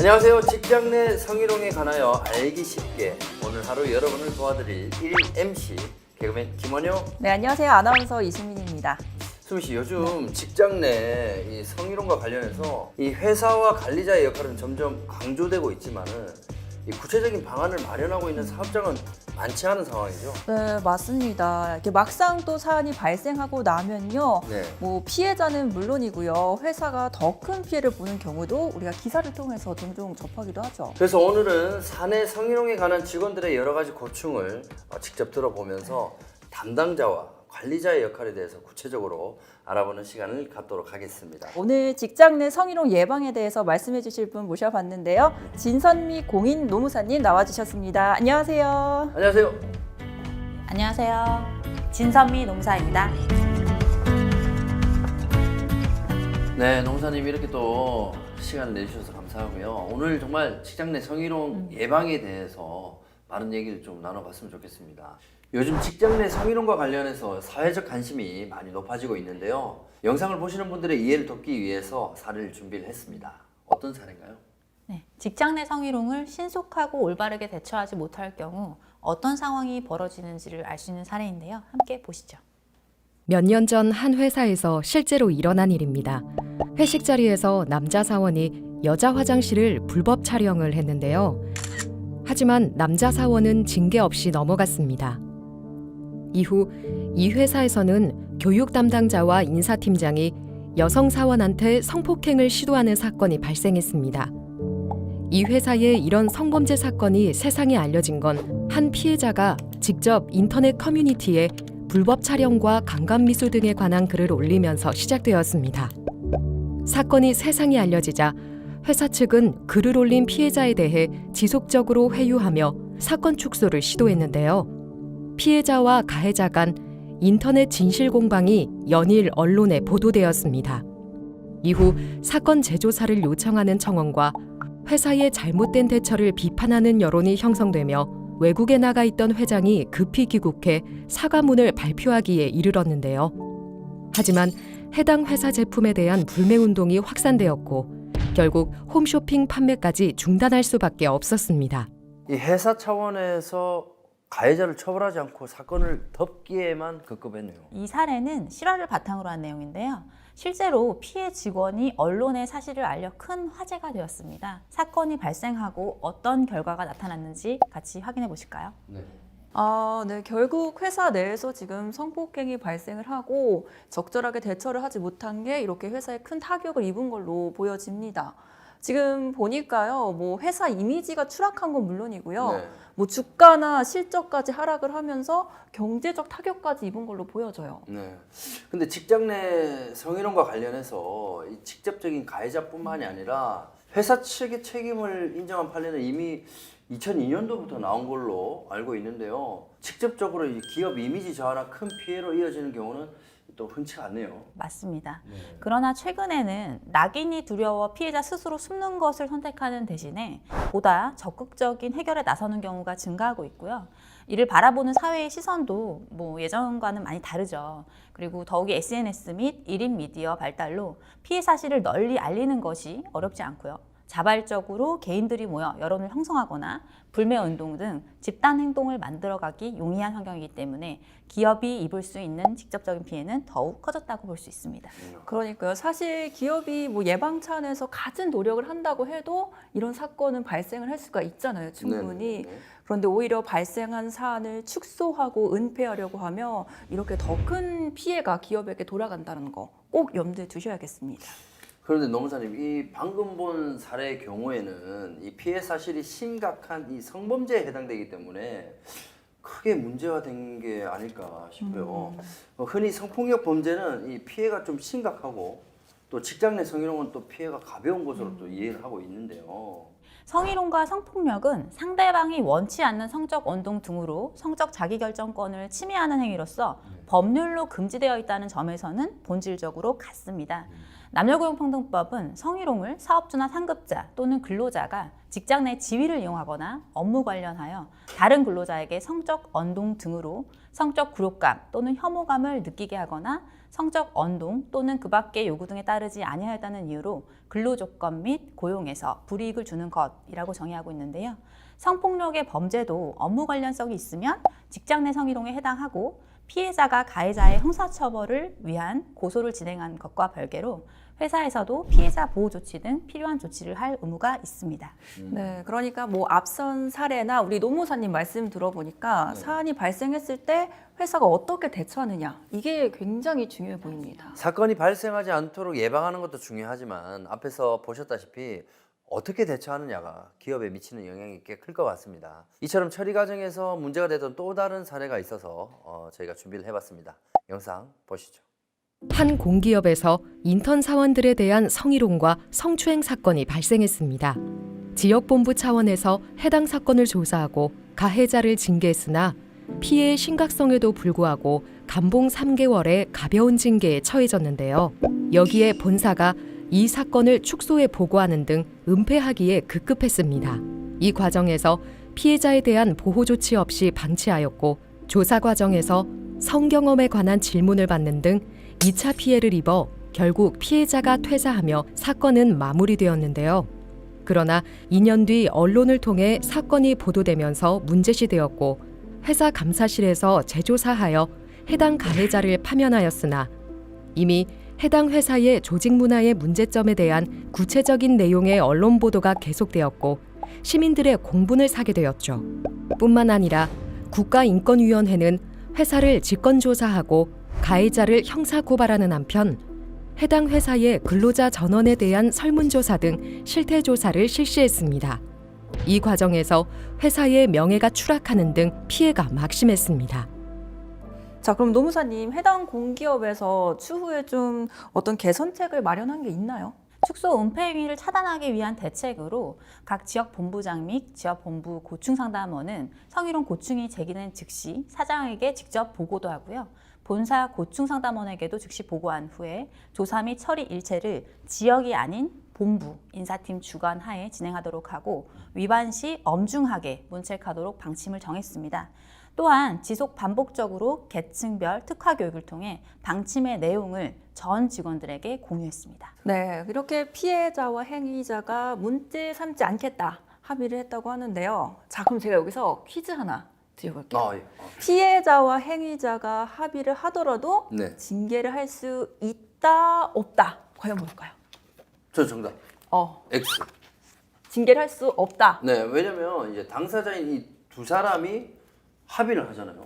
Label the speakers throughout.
Speaker 1: 안녕하세요. 직장 내 성희롱에 관하여 알기 쉽게 오늘 하루 여러분을 도와드릴 1MC 개그맨 김원효.
Speaker 2: 네, 안녕하세요. 아나운서 이수민입니다.
Speaker 1: 수민 씨, 요즘 직장 내 이 성희롱과 관련해서 이 회사와 관리자의 역할은 점점 강조되고 있지만은 이 구체적인 방안을 마련하고 있는 사업장은 많지 않은 상황이죠.
Speaker 2: 네, 맞습니다. 이렇게 막상 또 사안이 발생하고 나면요.
Speaker 1: 네.
Speaker 2: 뭐 피해자는 물론이고요. 회사가 더 큰 피해를 보는 경우도 우리가 기사를 통해서 종종 접하기도 하죠.
Speaker 1: 그래서 오늘은 사내 성희롱에 관한 직원들의 여러 가지 고충을 직접 들어보면서 담당자와 관리자의 역할에 대해서 구체적으로 알아보는 시간을 갖도록 하겠습니다.
Speaker 2: 오늘 직장 내 성희롱 예방에 대해서 말씀해 주실 분 모셔봤는데요. 진선미 공인 노무사님 나와주셨습니다. 안녕하세요.
Speaker 1: 안녕하세요.
Speaker 3: 안녕하세요. 진선미 노무사입니다.
Speaker 1: 네, 노무사님 이렇게 또 시간을 내주셔서 감사하고요. 오늘 정말 직장 내 성희롱 예방에 대해서 많은 얘기를 좀 나눠봤으면 좋겠습니다. 요즘 직장 내 성희롱과 관련해서 사회적 관심이 많이 높아지고 있는데요. 영상을 보시는 분들의 이해를 돕기 위해서 사례를 준비를 했습니다. 어떤 사례인가요?
Speaker 3: 네, 직장 내 성희롱을 신속하고 올바르게 대처하지 못할 경우 어떤 상황이 벌어지는지를 알 수 있는 사례인데요. 함께 보시죠.
Speaker 4: 몇 년 전 한 회사에서 실제로 일어난 일입니다. 회식 자리에서 남자 사원이 여자 화장실을 불법 촬영을 했는데요. 하지만 남자 사원은 징계 없이 넘어갔습니다. 이후 이 회사에서는 교육 담당자와 인사팀장이 여성 사원한테 성폭행을 시도하는 사건이 발생했습니다. 이 회사의 이런 성범죄 사건이 세상에 알려진 건 한 피해자가 직접 인터넷 커뮤니티에 불법 촬영과 강간미수 등에 관한 글을 올리면서 시작되었습니다. 사건이 세상에 알려지자 회사 측은 글을 올린 피해자에 대해 지속적으로 회유하며 사건 축소를 시도했는데요. 피해자와 가해자 간 인터넷 진실 공방이 연일 언론에 보도되었습니다. 이후 사건 재조사를 요청하는 청원과 회사의 잘못된 대처를 비판하는 여론이 형성되며 외국에 나가 있던 회장이 급히 귀국해 사과문을 발표하기에 이르렀는데요. 하지만 해당 회사 제품에 대한 불매운동이 확산되었고 결국 홈쇼핑 판매까지 중단할 수밖에 없었습니다.
Speaker 1: 이 회사 차원에서 가해자를 처벌하지 않고 사건을 덮기에만 급급했네요.
Speaker 3: 이 사례는 실화를 바탕으로 한 내용인데요. 실제로 피해 직원이 언론에 사실을 알려 큰 화제가 되었습니다. 사건이 발생하고 어떤 결과가 나타났는지 같이 확인해 보실까요?
Speaker 1: 네.
Speaker 2: 네. 결국 회사 내에서 지금 성폭행이 발생을 하고 적절하게 대처를 하지 못한 게 이렇게 회사에 큰 타격을 입은 걸로 보여집니다. 지금 보니까요, 뭐 회사 이미지가 추락한 건 물론이고요.
Speaker 1: 네.
Speaker 2: 뭐 주가나 실적까지 하락을 하면서 경제적 타격까지 입은 걸로 보여져요.
Speaker 1: 네. 근데 직장 내 성희롱과 관련해서 이 직접적인 가해자뿐만이 아니라 회사 측의 책임을 인정한 판례는 이미 2002년도부터 나온 걸로 알고 있는데요. 직접적으로 이 기업 이미지 저하나 큰 피해로 이어지는 경우는 또 흔치 않네요.
Speaker 3: 맞습니다.
Speaker 1: 네.
Speaker 3: 그러나 최근에는 낙인이 두려워 피해자 스스로 숨는 것을 선택하는 대신에 보다 적극적인 해결에 나서는 경우가 증가하고 있고요. 이를 바라보는 사회의 시선도 뭐 예전과는 많이 다르죠. 그리고 더욱이 SNS 및 1인 미디어 발달로 피해 사실을 널리 알리는 것이 어렵지 않고요. 자발적으로 개인들이 모여 여론을 형성하거나 불매운동 등 집단 행동을 만들어가기 용이한 환경이기 때문에 기업이 입을 수 있는 직접적인 피해는 더욱 커졌다고 볼 수 있습니다.
Speaker 2: 그러니까요. 사실 기업이 뭐 예방 차원에서 갖은 노력을 한다고 해도 이런 사건은 발생을 할 수가 있잖아요. 충분히.
Speaker 1: 네네네.
Speaker 2: 그런데 오히려 발생한 사안을 축소하고 은폐하려고 하면 이렇게 더 큰 피해가 기업에게 돌아간다는 거 꼭 염두에 두셔야겠습니다.
Speaker 1: 그런데 노무사님, 이 방금 본 사례의 경우에는 이 피해 사실이 심각한 이 성범죄에 해당되기 때문에 크게 문제화된 게 아닐까 싶어요. 흔히 성폭력 범죄는 이 피해가 좀 심각하고 또 직장 내 성희롱은 또 피해가 가벼운 것으로 또 이해를 하고 있는데요.
Speaker 3: 성희롱과 성폭력은 상대방이 원치 않는 성적 원동 등으로 성적 자기결정권을 침해하는 행위로서 법률로 금지되어 있다는 점에서는 본질적으로 같습니다. 남녀고용평등법은 성희롱을 사업주나 상급자 또는 근로자가 직장 내 지위를 이용하거나 업무 관련하여 다른 근로자에게 성적 언동 등으로 성적 굴욕감 또는 혐오감을 느끼게 하거나 성적 언동 또는 그 밖의 요구 등에 따르지 아니하였다는 이유로 근로조건 및 고용에서 불이익을 주는 것이라고 정의하고 있는데요. 성폭력의 범죄도 업무 관련성이 있으면 직장 내 성희롱에 해당하고 피해자가 가해자의 형사처벌을 위한 고소를 진행한 것과 별개로 회사에서도 피해자 보호 조치 등 필요한 조치를 할 의무가 있습니다.
Speaker 2: 네, 그러니까 뭐 앞선 사례나 우리 노무사님 말씀 들어보니까 사안이 발생했을 때 회사가 어떻게 대처하느냐 이게 굉장히 중요해 보입니다.
Speaker 1: 사건이 발생하지 않도록 예방하는 것도 중요하지만 앞에서 보셨다시피 어떻게 대처하느냐가 기업에 미치는 영향이 꽤 클 것 같습니다. 이처럼 처리 과정에서 문제가 되던 또 다른 사례가 있어서 저희가 준비를 해봤습니다. 영상 보시죠.
Speaker 4: 한 공기업에서 인턴 사원들에 대한 성희롱과 성추행 사건이 발생했습니다. 지역본부 차원에서 해당 사건을 조사하고 가해자를 징계했으나 피해의 심각성에도 불구하고 감봉 3개월의 가벼운 징계에 처해졌는데요. 여기에 본사가 이 사건을 축소에 보고하는 등 은폐하기에 급급했습니다. 이 과정에서 피해자에 대한 보호 조치 없이 방치하였고 조사 과정에서 성경험에 관한 질문을 받는 등 2차 피해를 입어 결국 피해자가 퇴사하며 사건은 마무리되었는데요. 그러나 2년 뒤 언론을 통해 사건이 보도되면서 문제시되었고 회사 감사실에서 재조사하여 해당 가해자를 파면하였으나 이미 해당 회사의 조직 문화의 문제점에 대한 구체적인 내용의 언론 보도가 계속되었고 시민들의 공분을 사게 되었죠. 뿐만 아니라 국가인권위원회는 회사를 직권조사하고 가해자를 형사고발하는 한편 해당 회사의 근로자 전원에 대한 설문조사 등 실태조사를 실시했습니다. 이 과정에서 회사의 명예가 추락하는 등 피해가 막심했습니다.
Speaker 2: 자, 그럼 노무사님 해당 공기업에서 추후에 좀 어떤 개선책을 마련한 게 있나요?
Speaker 3: 축소 은폐 행위를 차단하기 위한 대책으로 각 지역 본부장 및 지역 본부 고충상담원은 성희롱 고충이 제기된 즉시 사장에게 직접 보고도 하고요. 본사 고충상담원에게도 즉시 보고한 후에 조사 및 처리 일체를 지역이 아닌 본부 인사팀 주관 하에 진행하도록 하고 위반 시 엄중하게 문책하도록 방침을 정했습니다. 또한 지속 반복적으로 계층별 특화 교육을 통해 방침의 내용을 전 직원들에게 공유했습니다.
Speaker 2: 네, 이렇게 피해자와 행위자가 문제 삼지 않겠다 합의를 했다고 하는데요. 자, 그럼 제가 여기서 퀴즈 하나 드려볼게요.
Speaker 1: 예.
Speaker 2: 피해자와 행위자가 합의를 하더라도
Speaker 1: 네.
Speaker 2: 징계를 할 수 있다, 없다. 과연 뭘까요?
Speaker 1: 저 정답. X.
Speaker 2: 징계를 할 수 없다.
Speaker 1: 네, 왜냐면 이제 당사자인 이 두 사람이 합의를 하잖아요.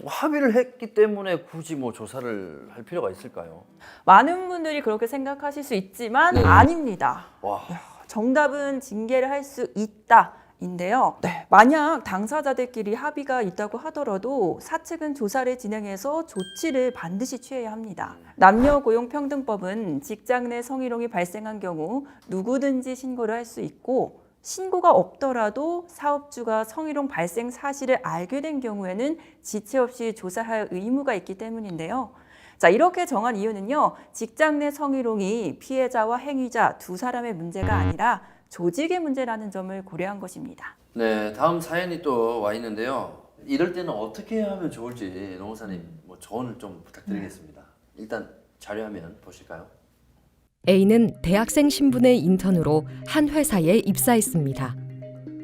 Speaker 1: 합의를 했기 때문에 굳이 뭐 조사를 할 필요가 있을까요?
Speaker 2: 많은 분들이 그렇게 생각하실 수 있지만
Speaker 1: 네.
Speaker 2: 아닙니다.
Speaker 1: 와.
Speaker 2: 정답은 징계를 할 수 있다. 인데요. 네, 만약 당사자들끼리 합의가 있다고 하더라도 사측은 조사를 진행해서 조치를 반드시 취해야 합니다. 남녀고용평등법은 직장 내 성희롱이 발생한 경우 누구든지 신고를 할 수 있고 신고가 없더라도 사업주가 성희롱 발생 사실을 알게 된 경우에는 지체 없이 조사할 의무가 있기 때문인데요. 자, 이렇게 정한 이유는요. 직장 내 성희롱이 피해자와 행위자 두 사람의 문제가 아니라 조직의 문제라는 점을 고려한 것입니다.
Speaker 1: 네, 다음 사연이 또 와 있는데요. 이럴 때는 어떻게 하면 좋을지 노무사님 뭐 조언을 좀 부탁드리겠습니다. 일단 자료화면 보실까요?
Speaker 4: A는 대학생 신분의 인턴으로 한 회사에 입사했습니다.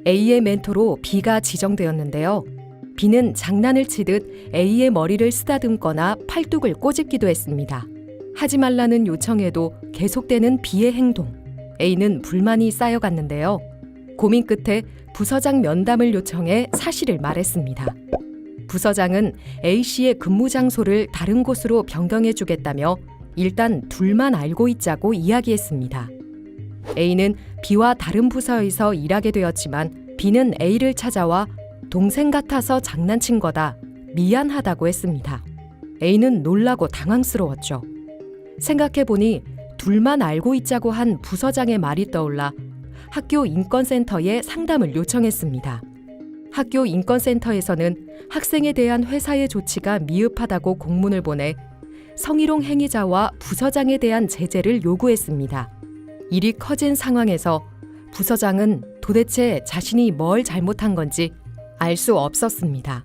Speaker 4: A의 멘토로 B가 지정되었는데요. B는 장난을 치듯 A의 머리를 쓰다듬거나 팔뚝을 꼬집기도 했습니다. 하지 말라는 요청에도 계속되는 B의 행동. A는 불만이 쌓여갔는데요. 고민 끝에 부서장 면담을 요청해 사실을 말했습니다. 부서장은 A씨의 근무 장소를 다른 곳으로 변경해주겠다며 일단 둘만 알고 있자고 이야기했습니다. A는 B와 다른 부서에서 일하게 되었지만 B는 A를 찾아와 동생 같아서 장난친 거다, 미안하다고 했습니다. A는 놀라고 당황스러웠죠. 생각해보니 둘만 알고 있자고 한 부서장의 말이 떠올라 학교 인권센터에 상담을 요청했습니다. 학교 인권센터에서는 학생에 대한 회사의 조치가 미흡하다고 공문을 보내 성희롱 행위자와 부서장에 대한 제재를 요구했습니다. 일이 커진 상황에서 부서장은 도대체 자신이 뭘 잘못한 건지 알 수 없었습니다.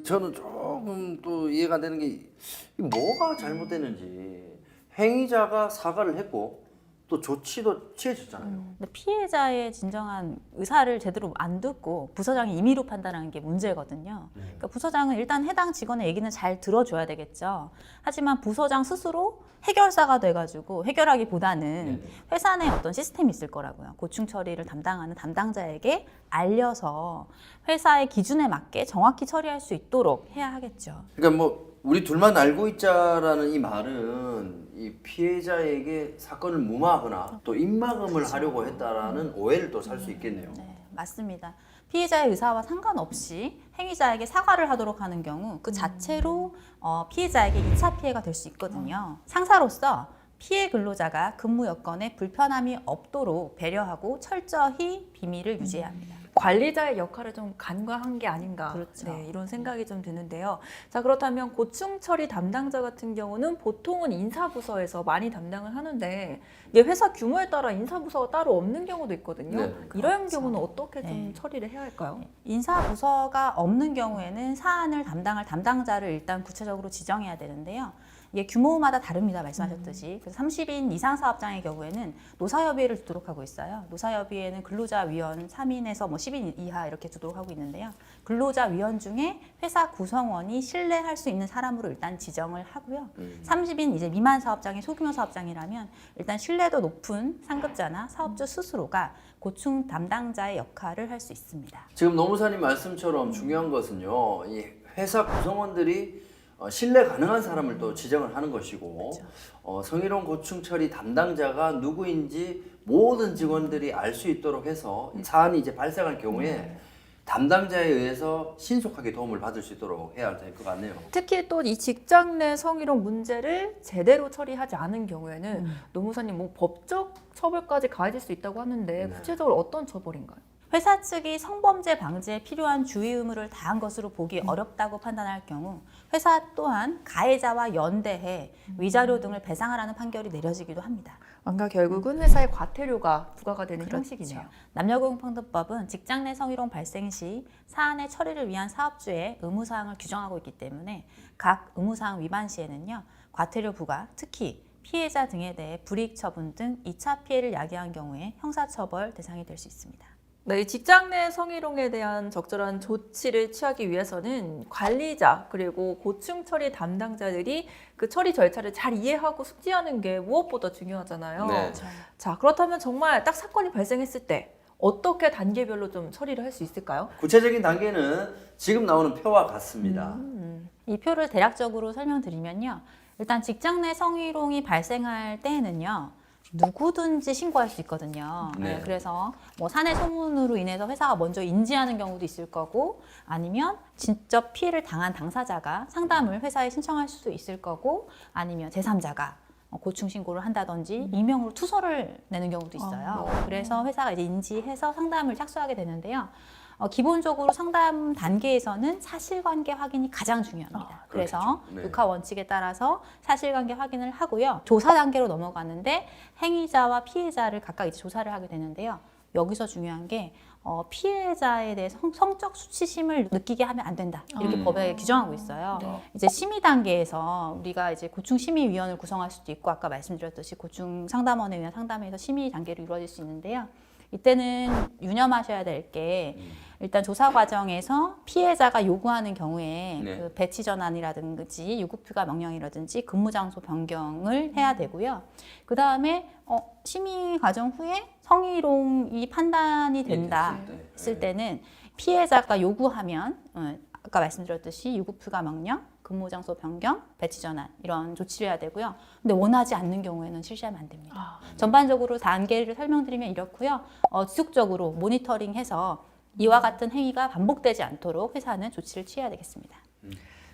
Speaker 1: 저는 조금 또 이해가 안 되는 게 이게 뭐가 잘못됐는지 행위자가 사과를 했고 또 조치도 취해졌잖아요.
Speaker 3: 근데 피해자의 진정한 의사를 제대로 안 듣고 부서장이 임의로 판단하는 게 문제거든요. 그러니까 부서장은 일단 해당 직원의 얘기는 잘 들어줘야 되겠죠. 하지만 부서장 스스로 해결사가 돼가지고 해결하기보다는 회사 내 어떤 시스템이 있을 거라고요. 고충 처리를 담당하는 담당자에게 알려서 회사의 기준에 맞게 정확히 처리할 수 있도록 해야 하겠죠.
Speaker 1: 그러니까 뭐 우리 둘만 알고 있자라는 이 말은 이 피해자에게 사건을 무마하거나 또 입막음을 하려고 했다라는 오해를 또 살 수 있겠네요.
Speaker 3: 네, 맞습니다. 피해자의 의사와 상관없이 행위자에게 사과를 하도록 하는 경우 그 자체로 피해자에게 2차 피해가 될 수 있거든요. 상사로서 피해 근로자가 근무 여건에 불편함이 없도록 배려하고 철저히 비밀을 유지해야 합니다.
Speaker 2: 관리자의 역할을 좀 간과한 게 아닌가,
Speaker 3: 그렇죠.
Speaker 2: 네, 이런 생각이 좀 드는데요. 자, 그렇다면 고충 처리 담당자 같은 경우는 보통은 인사부서에서 많이 담당을 하는데 이게 회사 규모에 따라 인사부서가 따로 없는 경우도 있거든요.
Speaker 1: 네,
Speaker 2: 이런
Speaker 3: 그렇죠.
Speaker 2: 경우는 어떻게 좀
Speaker 3: 네.
Speaker 2: 처리를 해야 할까요?
Speaker 3: 인사부서가 없는 경우에는 사안을 담당할 담당자를 일단 구체적으로 지정해야 되는데요. 이게 규모마다 다릅니다. 말씀하셨듯이. 그래서 30인 이상 사업장의 경우에는 노사협의회를 두도록 하고 있어요. 노사협의회는 근로자위원 3인에서 뭐 10인 이하 이렇게 두도록 하고 있는데요. 근로자위원 중에 회사 구성원이 신뢰할 수 있는 사람으로 일단 지정을 하고요. 30인 이제 미만 사업장이 소규모 사업장이라면 일단 신뢰도 높은 상급자나 사업주 스스로가 고충 담당자의 역할을 할 수 있습니다.
Speaker 1: 지금 노무사님 말씀처럼 중요한 것은요, 이 회사 구성원들이 신뢰 가능한 사람을 또 지정을 하는 것이고, 성희롱 고충 처리 담당자가 누구인지 모든 직원들이 알 수 있도록 해서 이 사안이 이제 발생할 경우에 담당자에 의해서 신속하게 도움을 받을 수 있도록 해야 될 것 같네요.
Speaker 2: 특히 또 이 직장 내 성희롱 문제를 제대로 처리하지 않은 경우에는 노무사님 뭐 법적 처벌까지 가해질 수 있다고 하는데 구체적으로 어떤 처벌인가요?
Speaker 3: 회사 측이 성범죄 방지에 필요한 주의 의무를 다한 것으로 보기 어렵다고 판단할 경우 회사 또한 가해자와 연대해 위자료 등을 배상하라는 판결이 내려지기도 합니다.
Speaker 2: 뭔가 결국은 회사의 과태료가 부과가 되는 형식이네요.
Speaker 3: 남녀고용평등법은 직장 내 성희롱 발생 시 사안의 처리를 위한 사업주의 의무사항을 규정하고 있기 때문에 각 의무사항 위반 시에는요, 과태료 부과, 특히 피해자 등에 대해 불이익 처분 등 2차 피해를 야기한 경우에 형사처벌 대상이 될 수 있습니다.
Speaker 2: 네, 이 직장 내 성희롱에 대한 적절한 조치를 취하기 위해서는 관리자 그리고 고충 처리 담당자들이 그 처리 절차를 잘 이해하고 숙지하는 게 무엇보다 중요하잖아요.
Speaker 1: 네.
Speaker 2: 자, 그렇다면 정말 딱 사건이 발생했을 때 어떻게 단계별로 좀 처리를 할 수 있을까요?
Speaker 1: 구체적인 단계는 지금 나오는 표와 같습니다.
Speaker 3: 이 표를 대략적으로 설명드리면요. 일단 직장 내 성희롱이 발생할 때에는요, 누구든지 신고할 수 있거든요.
Speaker 1: 네.
Speaker 3: 그래서 뭐 사내 소문으로 인해서 회사가 먼저 인지하는 경우도 있을 거고, 아니면 직접 피해를 당한 당사자가 상담을 회사에 신청할 수도 있을 거고, 아니면 제3자가 고충 신고를 한다든지 익명으로 투서를 내는 경우도 있어요. 그래서 회사가 이제 인지해서 상담을 착수하게 되는데요. 기본적으로 상담 단계에서는 사실관계 확인이 가장 중요합니다. 그래서
Speaker 1: 네.
Speaker 3: 육하 원칙에 따라서 사실관계 확인을 하고요. 조사 단계로 넘어가는데 행위자와 피해자를 각각 이제 조사를 하게 되는데요. 여기서 중요한 게 피해자에 대해 성적 수치심을 느끼게 하면 안 된다. 이렇게 법에 규정하고 있어요. 이제 심의 단계에서 우리가 이제 고충심의위원을 구성할 수도 있고, 아까 말씀드렸듯이 고충 상담원에 의한 상담에서 심의 단계로 이루어질 수 있는데요. 이때는 유념하셔야 될 게, 일단 조사 과정에서 피해자가 요구하는 경우에
Speaker 1: 네.
Speaker 3: 그 배치 전환이라든지 유급휴가 명령이라든지 근무 장소 변경을 해야 되고요. 그 다음에 심의 과정 후에 성희롱이 판단이 된다 했을 때는 피해자가 요구하면 아까 말씀드렸듯이 유급휴가 명령, 근무 장소 변경, 배치 전환 이런 조치를 해야 되고요. 근데 원하지 않는 경우에는 실시하면 안 됩니다. 전반적으로 단계를 설명드리면 이렇고요. 지속적으로 모니터링해서 이와 같은 행위가 반복되지 않도록 회사는 조치를 취해야 되겠습니다.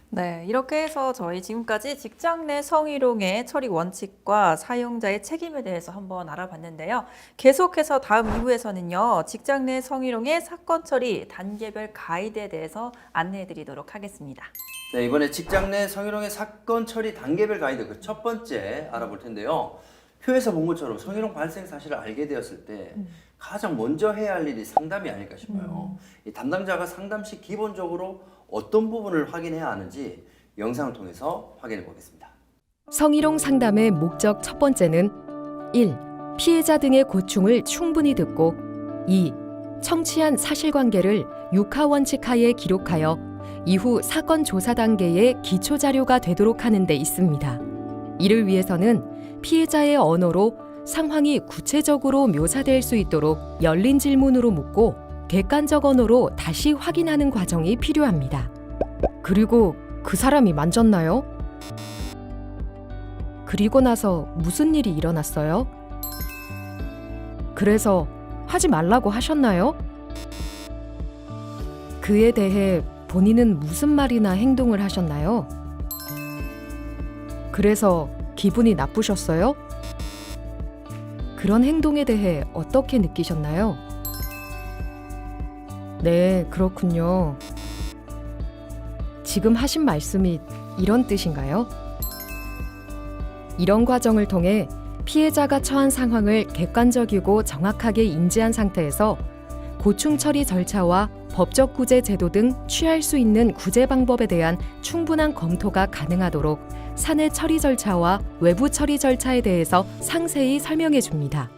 Speaker 2: 네, 이렇게 해서 저희 지금까지 직장 내 성희롱의 처리 원칙과 사용자의 책임에 대해서 한번 알아봤는데요. 계속해서 다음 2부에서는요, 직장 내 성희롱의 사건 처리 단계별 가이드에 대해서 안내해 드리도록 하겠습니다.
Speaker 1: 네, 이번에 직장 내 성희롱의 사건 처리 단계별 가이드 그 첫 번째 알아볼 텐데요. 표에서 본 것처럼 성희롱 발생 사실을 알게 되었을 때 가장 먼저 해야 할 일이 상담이 아닐까 싶어요. 이 담당자가 상담 시 기본적으로 어떤 부분을 확인해야 하는지 영상을 통해서 확인해 보겠습니다.
Speaker 4: 성희롱 상담의 목적 첫 번째는 1. 피해자 등의 고충을 충분히 듣고 2. 청취한 사실관계를 육하원칙 하에 기록하여 이후 사건 조사 단계의 기초 자료가 되도록 하는 데 있습니다. 이를 위해서는 피해자의 언어로 상황이 구체적으로 묘사될 수 있도록 열린 질문으로 묻고 객관적 언어로 다시 확인하는 과정이 필요합니다. 그리고 그 사람이 만졌나요? 그리고 나서 무슨 일이 일어났어요? 그래서 하지 말라고 하셨나요? 그에 대해 본인은 무슨 말이나 행동을 하셨나요? 그래서 기분이 나쁘셨어요? 그런 행동에 대해 어떻게 느끼셨나요? 네, 그렇군요. 지금 하신 말씀이 이런 뜻인가요? 이런 과정을 통해 피해자가 처한 상황을 객관적이고 정확하게 인지한 상태에서 고충 처리 절차와 법적 구제 제도 등 취할 수 있는 구제 방법에 대한 충분한 검토가 가능하도록 사내 처리 절차와 외부 처리 절차에 대해서 상세히 설명해 줍니다.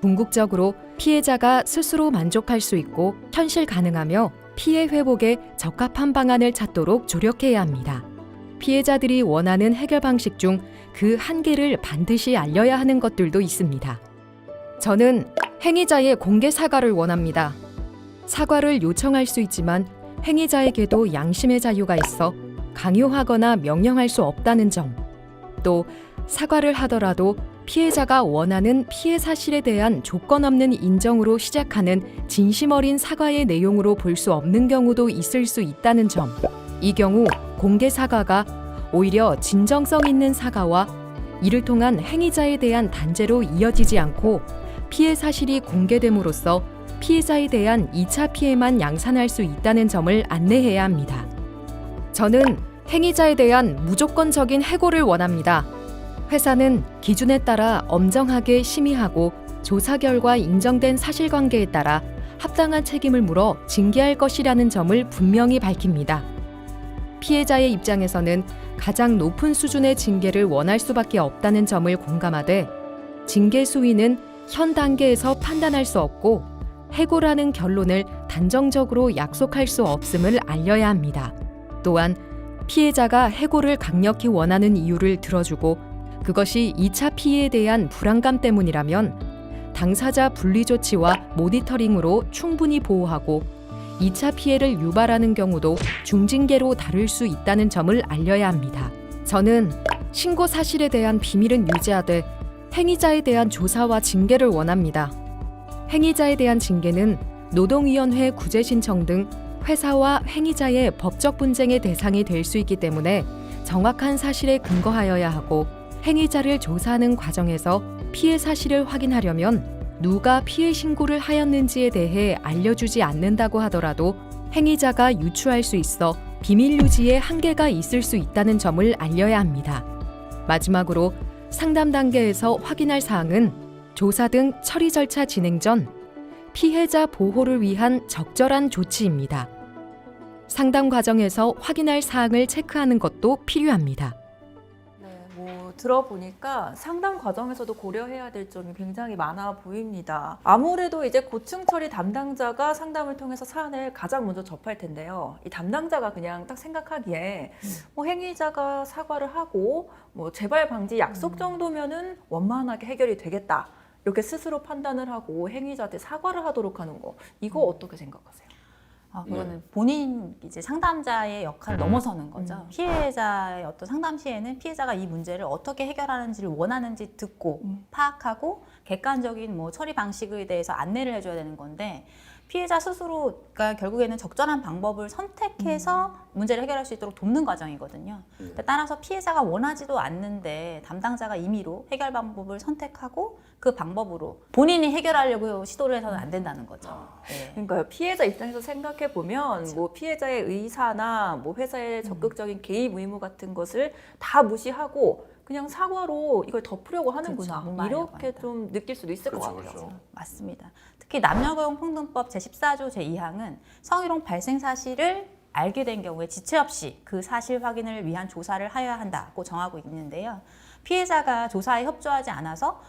Speaker 4: 궁극적으로 피해자가 스스로 만족할 수 있고 현실 가능하며 피해 회복에 적합한 방안을 찾도록 조력해야 합니다. 피해자들이 원하는 해결 방식 중 그 한계를 반드시 알려야 하는 것들도 있습니다. 저는 행위자의 공개 사과를 원합니다. 사과를 요청할 수 있지만 행위자에게도 양심의 자유가 있어 강요하거나 명령할 수 없다는 점. 또 사과를 하더라도 피해자가 원하는 피해 사실에 대한 조건 없는 인정으로 시작하는 진심 어린 사과의 내용으로 볼 수 없는 경우도 있을 수 있다는 점. 이 경우 공개 사과가 오히려 진정성 있는 사과와 이를 통한 행위자에 대한 단죄로 이어지지 않고 피해 사실이 공개됨으로써 피해자에 대한 2차 피해만 양산할 수 있다는 점을 안내해야 합니다. 저는 행위자에 대한 무조건적인 해고를 원합니다. 회사는 기준에 따라 엄정하게 심의하고 조사 결과 인정된 사실관계에 따라 합당한 책임을 물어 징계할 것이라는 점을 분명히 밝힙니다. 피해자의 입장에서는 가장 높은 수준의 징계를 원할 수밖에 없다는 점을 공감하되 징계 수위는 현 단계에서 판단할 수 없고 해고라는 결론을 단정적으로 약속할 수 없음을 알려야 합니다. 또한 피해자가 해고를 강력히 원하는 이유를 들어주고 그것이 2차 피해에 대한 불안감 때문이라면 당사자 분리 조치와 모니터링으로 충분히 보호하고 2차 피해를 유발하는 경우도 중징계로 다룰 수 있다는 점을 알려야 합니다. 저는 신고 사실에 대한 비밀은 유지하되 행위자에 대한 조사와 징계를 원합니다. 행위자에 대한 징계는 노동위원회 구제 신청 등 회사와 행위자의 법적 분쟁의 대상이 될 수 있기 때문에 정확한 사실에 근거하여야 하고 행위자를 조사하는 과정에서 피해 사실을 확인하려면 누가 피해 신고를 하였는지에 대해 알려주지 않는다고 하더라도 행위자가 유추할 수 있어 비밀 유지에 한계가 있을 수 있다는 점을 알려야 합니다. 마지막으로 상담 단계에서 확인할 사항은 조사 등 처리 절차 진행 전 피해자 보호를 위한 적절한 조치입니다. 상담 과정에서 확인할 사항을 체크하는 것도 필요합니다.
Speaker 2: 들어보니까 상담 과정에서도 고려해야 될 점이 굉장히 많아 보입니다. 아무래도 이제 고충 처리 담당자가 상담을 통해서 사안을 가장 먼저 접할 텐데요. 이 담당자가 그냥 딱 생각하기에 뭐 행위자가 사과를 하고 뭐 재발 방지 약속 정도면은 원만하게 해결이 되겠다. 이렇게 스스로 판단을 하고 행위자한테 사과를 하도록 하는 거. 이거 어떻게 생각하세요?
Speaker 3: 그거는 본인 이제 상담자의 역할을 넘어서는 거죠. 피해자의 어떤 상담 시에는 피해자가 이 문제를 어떻게 해결하는지를 원하는지 듣고 파악하고 객관적인 뭐 처리 방식에 대해서 안내를 해줘야 되는 건데 피해자 스스로가 결국에는 적절한 방법을 선택해서 문제를 해결할 수 있도록 돕는 과정이거든요. 따라서 피해자가 원하지도 않는데 담당자가 임의로 해결 방법을 선택하고 그 방법으로 본인이 해결하려고 시도를 해서는 안 된다는 거죠. 네.
Speaker 2: 그러니까 피해자 입장에서 생각해 보면
Speaker 3: 그렇죠.
Speaker 2: 뭐 피해자의 의사나 뭐 회사의 적극적인 개입 의무 같은 것을 다 무시하고 그냥 사과로 이걸 덮으려고 하는구나.
Speaker 3: 그렇죠. 무마하려고
Speaker 2: 이렇게
Speaker 3: 한다.
Speaker 2: 좀 느낄 수도 있을 것
Speaker 1: 그렇죠,
Speaker 2: 같아요.
Speaker 1: 그렇죠.
Speaker 3: 맞습니다. 특히 남녀고용평등법 제14조 제2항은 성희롱 발생 사실을 알게 된 경우에 지체 없이 그 사실 확인을 위한 조사를 하여야 한다고 정하고 있는데요. 피해자가 조사에 협조하지 않아서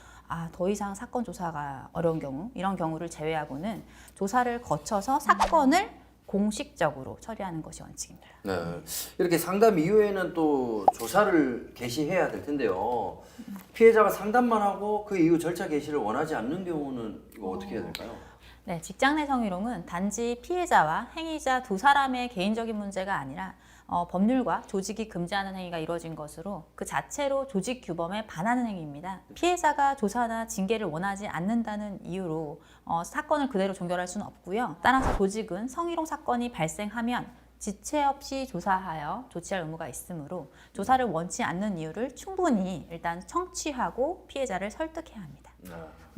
Speaker 3: 더 이상 사건 조사가 어려운 경우, 이런 경우를 제외하고는 조사를 거쳐서 사건을 공식적으로 처리하는 것이 원칙입니다.
Speaker 1: 네. 이렇게 상담 이후에는 또 조사를 개시해야 될 텐데요. 피해자가 상담만 하고 그 이후 절차 개시를 원하지 않는 경우는 이거 어떻게 해야 될까요?
Speaker 3: 네, 직장 내 성희롱은 단지 피해자와 행위자 두 사람의 개인적인 문제가 아니라 법률과 조직이 금지하는 행위가 이루어진 것으로 그 자체로 조직 규범에 반하는 행위입니다. 피해자가 조사나 징계를 원하지 않는다는 이유로 사건을 그대로 종결할 수는 없고요. 따라서 조직은 성희롱 사건이 발생하면 지체 없이 조사하여 조치할 의무가 있으므로 조사를 원치 않는 이유를 충분히 일단 청취하고 피해자를 설득해야 합니다.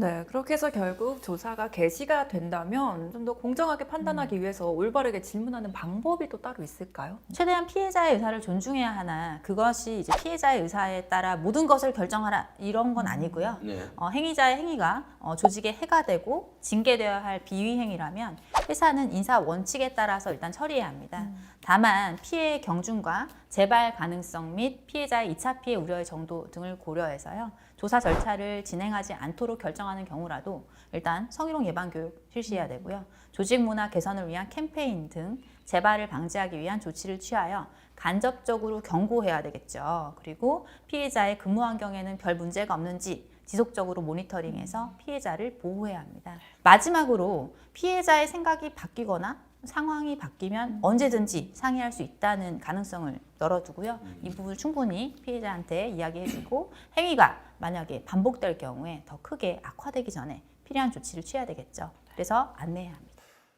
Speaker 2: 네, 그렇게 해서 결국 조사가 개시가 된다면 좀 더 공정하게 판단하기 위해서 올바르게 질문하는 방법이 또 따로 있을까요?
Speaker 3: 최대한 피해자의 의사를 존중해야 하나 그것이 이제 피해자의 의사에 따라 모든 것을 결정하라 이런 건 아니고요.
Speaker 1: 네.
Speaker 3: 행위자의 행위가 조직에 해가 되고 징계되어야 할 비위 행위라면 회사는 인사 원칙에 따라서 일단 처리해야 합니다. 다만 피해의 경중과 재발 가능성 및 피해자의 2차 피해 우려의 정도 등을 고려해서요. 조사 절차를 진행하지 않도록 결정하는 경우라도 일단 성희롱 예방 교육 실시해야 되고요. 조직 문화 개선을 위한 캠페인 등 재발을 방지하기 위한 조치를 취하여 간접적으로 경고해야 되겠죠. 그리고 피해자의 근무 환경에는 별 문제가 없는지 지속적으로 모니터링해서 피해자를 보호해야 합니다. 마지막으로 피해자의 생각이 바뀌거나 상황이 바뀌면 언제든지 상의할 수 있다는 가능성을 열어두고요. 이 부분을 충분히 피해자한테 이야기해주고 행위가 만약에 반복될 경우에 더 크게 악화되기 전에 필요한 조치를 취해야 되겠죠. 그래서 안내해야 합니다.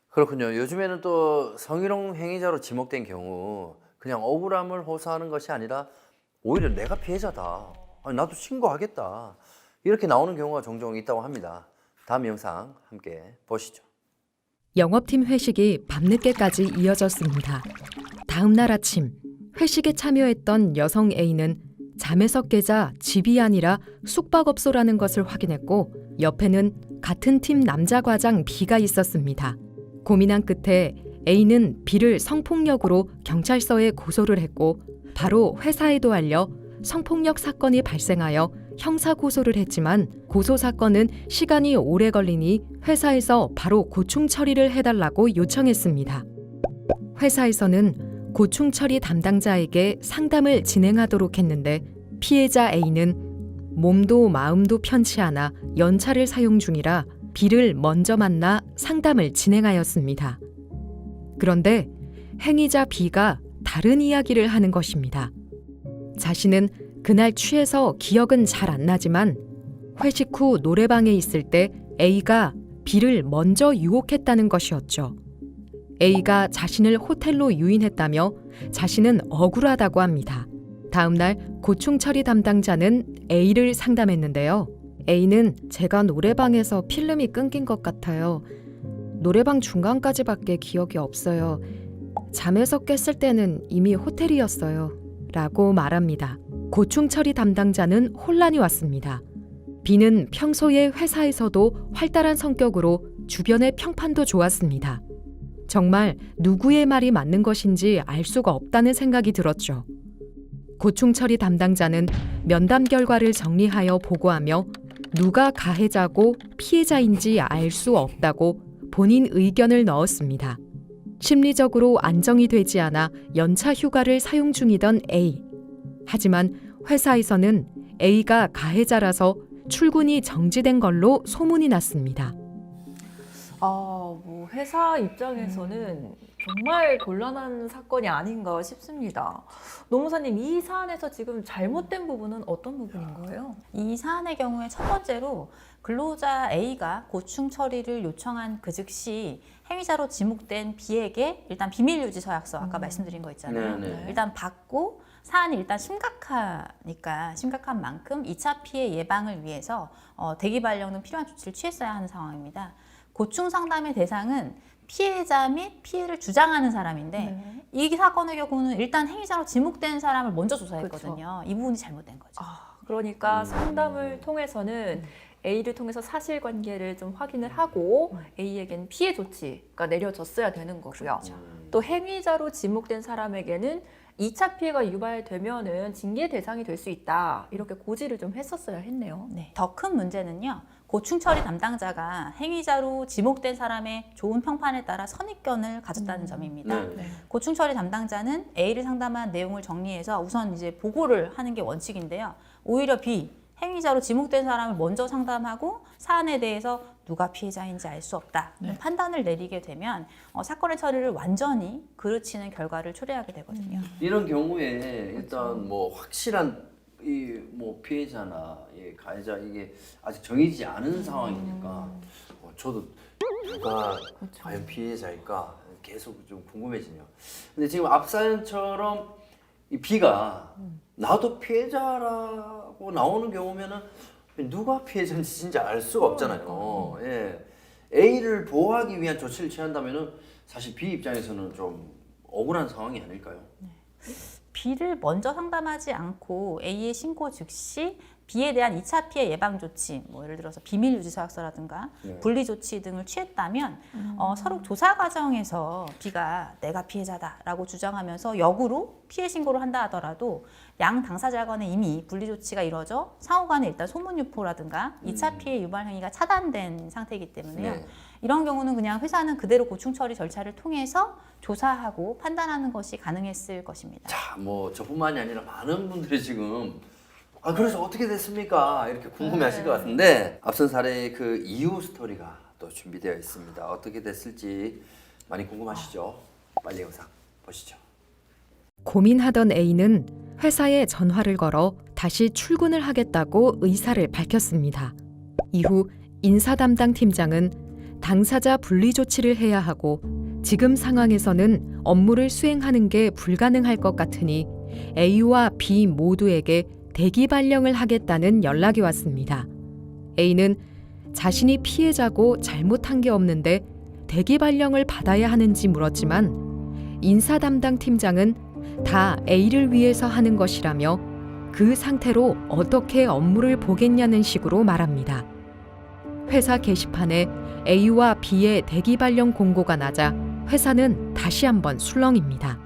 Speaker 1: 그렇군요. 요즘에는 또 성희롱 행위자로 지목된 경우 그냥 억울함을 호소하는 것이 아니라 오히려 내가 피해자다. 아니, 나도 신고하겠다. 이렇게 나오는 경우가 종종 있다고 합니다. 다음 영상 함께 보시죠.
Speaker 4: 영업팀 회식이 밤늦게까지 이어졌습니다. 다음 날 아침 회식에 참여했던 여성 A는 잠에서 깨자 집이 아니라 숙박업소라는 것을 확인했고 옆에는 같은 팀 남자 과장 B가 있었습니다. 고민한 끝에 A는 B를 성폭력으로 경찰서에 고소를 했고 바로 회사에도 알려 성폭력 사건이 발생하여 형사 고소를 했지만 고소 사건은 시간이 오래 걸리니 회사에서 바로 고충 처리를 해달라고 요청했습니다. 회사에서는 고충 처리 담당자에게 상담을 진행하도록 했는데 피해자 A는 몸도 마음도 편치 않아 연차를 사용 중이라 B를 먼저 만나 상담을 진행하였습니다. 그런데 행위자 B가 다른 이야기를 하는 것입니다. 자신은 그날 취해서 기억은 잘 안 나지만 회식 후 노래방에 있을 때 A가 B를 먼저 유혹했다는 것이었죠. A가 자신을 호텔로 유인했다며 자신은 억울하다고 합니다. 다음 날 고충 처리 담당자는 A를 상담했는데요. A는 제가 노래방에서 필름이 끊긴 것 같아요. 노래방 중간까지밖에 기억이 없어요. 잠에서 깼을 때는 이미 호텔이었어요. 라고 말합니다. 고충 처리 담당자는 혼란이 왔습니다. B는 평소에 회사에서도 활달한 성격으로 주변의 평판도 좋았습니다. 정말 누구의 말이 맞는 것인지 알 수가 없다는 생각이 들었죠. 고충 처리 담당자는 면담 결과를 정리하여 보고하며 누가 가해자고 피해자인지 알 수 없다고 본인 의견을 넣었습니다. 심리적으로 안정이 되지 않아 연차 휴가를 사용 중이던 A. 하지만 회사에서는 A가 가해자라서 출근이 정지된 걸로 소문이 났습니다.
Speaker 2: 회사 입장에서는 정말 곤란한 사건이 아닌가 싶습니다. 노무사님, 이 사안에서 지금 잘못된 부분은 어떤 부분인 거예요?
Speaker 3: 이 사안의 경우에 첫 번째로 근로자 A가 고충 처리를 요청한 그 즉시 행위자로 지목된 B에게 일단 비밀유지 서약서 아까 말씀드린 거 있잖아요.
Speaker 1: 네네.
Speaker 3: 일단 받고 사안이 일단 심각하니까 심각한 만큼 2차 피해 예방을 위해서 대기 발령 등 필요한 조치를 취했어야 하는 상황입니다. 고충 상담의 대상은 피해자 및 피해를 주장하는 사람인데 이 사건의 경우는 일단 행위자로 지목된 사람을 먼저 조사했거든요. 이 부분이 잘못된 거죠.
Speaker 2: 그러니까 상담을 통해서는 A를 통해서 사실관계를 좀 확인을 하고 A에게는 피해 조치가 내려졌어야 되는 거고요. 또 행위자로 지목된 사람에게는 2차 피해가 유발되면은 징계 대상이 될 수 있다. 이렇게 고지를 좀 했었어야 했네요.
Speaker 3: 네. 더 큰 문제는요. 고충 처리 담당자가 행위자로 지목된 사람의 좋은 평판에 따라 선입견을 가졌다는 점입니다.
Speaker 1: 네.
Speaker 3: 고충 처리 담당자는 A를 상담한 내용을 정리해서 우선 이제 보고를 하는 게 원칙인데요. 오히려 B, 행위자로 지목된 사람을 먼저 상담하고 사안에 대해서 누가 피해자인지 알 수 없다. 판단을 내리게 되면 사건의 처리를 완전히 그르치는 결과를 초래하게 되거든요.
Speaker 1: 이런 경우에 일단 뭐 확실한 이 뭐 피해자나 가해자 이게 아직 정해지지 않은 상황이니까 저도 누가 과연 피해자일까 계속 좀 궁금해지네요. 근데 지금 앞 사연처럼 이 B가 나도 피해자라고 나오는 경우면은 누가 피해자인지 진짜 알 수가 없잖아요. 예. A를 보호하기 위한 조치를 취한다면은 사실 B 입장에서는 좀 억울한 상황이 아닐까요?
Speaker 3: B를 먼저 상담하지 않고 A의 신고 즉시 B에 대한 2차 피해 예방 조치, 뭐 예를 들어서 비밀 유지 서약서라든가 분리 조치 등을 취했다면 서로 조사 과정에서 B가 내가 피해자다라고 주장하면서 역으로 피해 신고를 한다 하더라도 양 당사자 간에 이미 분리 조치가 이루어져 상호 간에 일단 소문 유포라든가 2차 피해 유발 행위가 차단된 상태이기 때문에요.
Speaker 1: 네.
Speaker 3: 이런 경우는 그냥 회사는 그대로 고충 처리 절차를 통해서 조사하고 판단하는 것이 가능했을 것입니다.
Speaker 1: 자, 뭐 저뿐만이 아니라 많은 분들이 지금 그래서 어떻게 됐습니까? 이렇게 궁금해하실 것 같은데 앞선 사례의 그 이후 스토리가 또 준비되어 있습니다. 어떻게 됐을지 많이 궁금하시죠? 빨리 영상 보시죠.
Speaker 4: 고민하던 A는 회사에 전화를 걸어 다시 출근을 하겠다고 의사를 밝혔습니다. 이후 인사 담당 팀장은 당사자 분리 조치를 해야 하고 지금 상황에서는 업무를 수행하는 게 불가능할 것 같으니 A와 B 모두에게 대기 발령을 하겠다는 연락이 왔습니다. A는 자신이 피해자고 잘못한 게 없는데 대기 발령을 받아야 하는지 물었지만 인사 담당 팀장은 다 A를 위해서 하는 것이라며 그 상태로 어떻게 업무를 보겠냐는 식으로 말합니다. 회사 게시판에 A와 B의 대기 발령 공고가 나자 회사는 다시 한번 술렁입니다.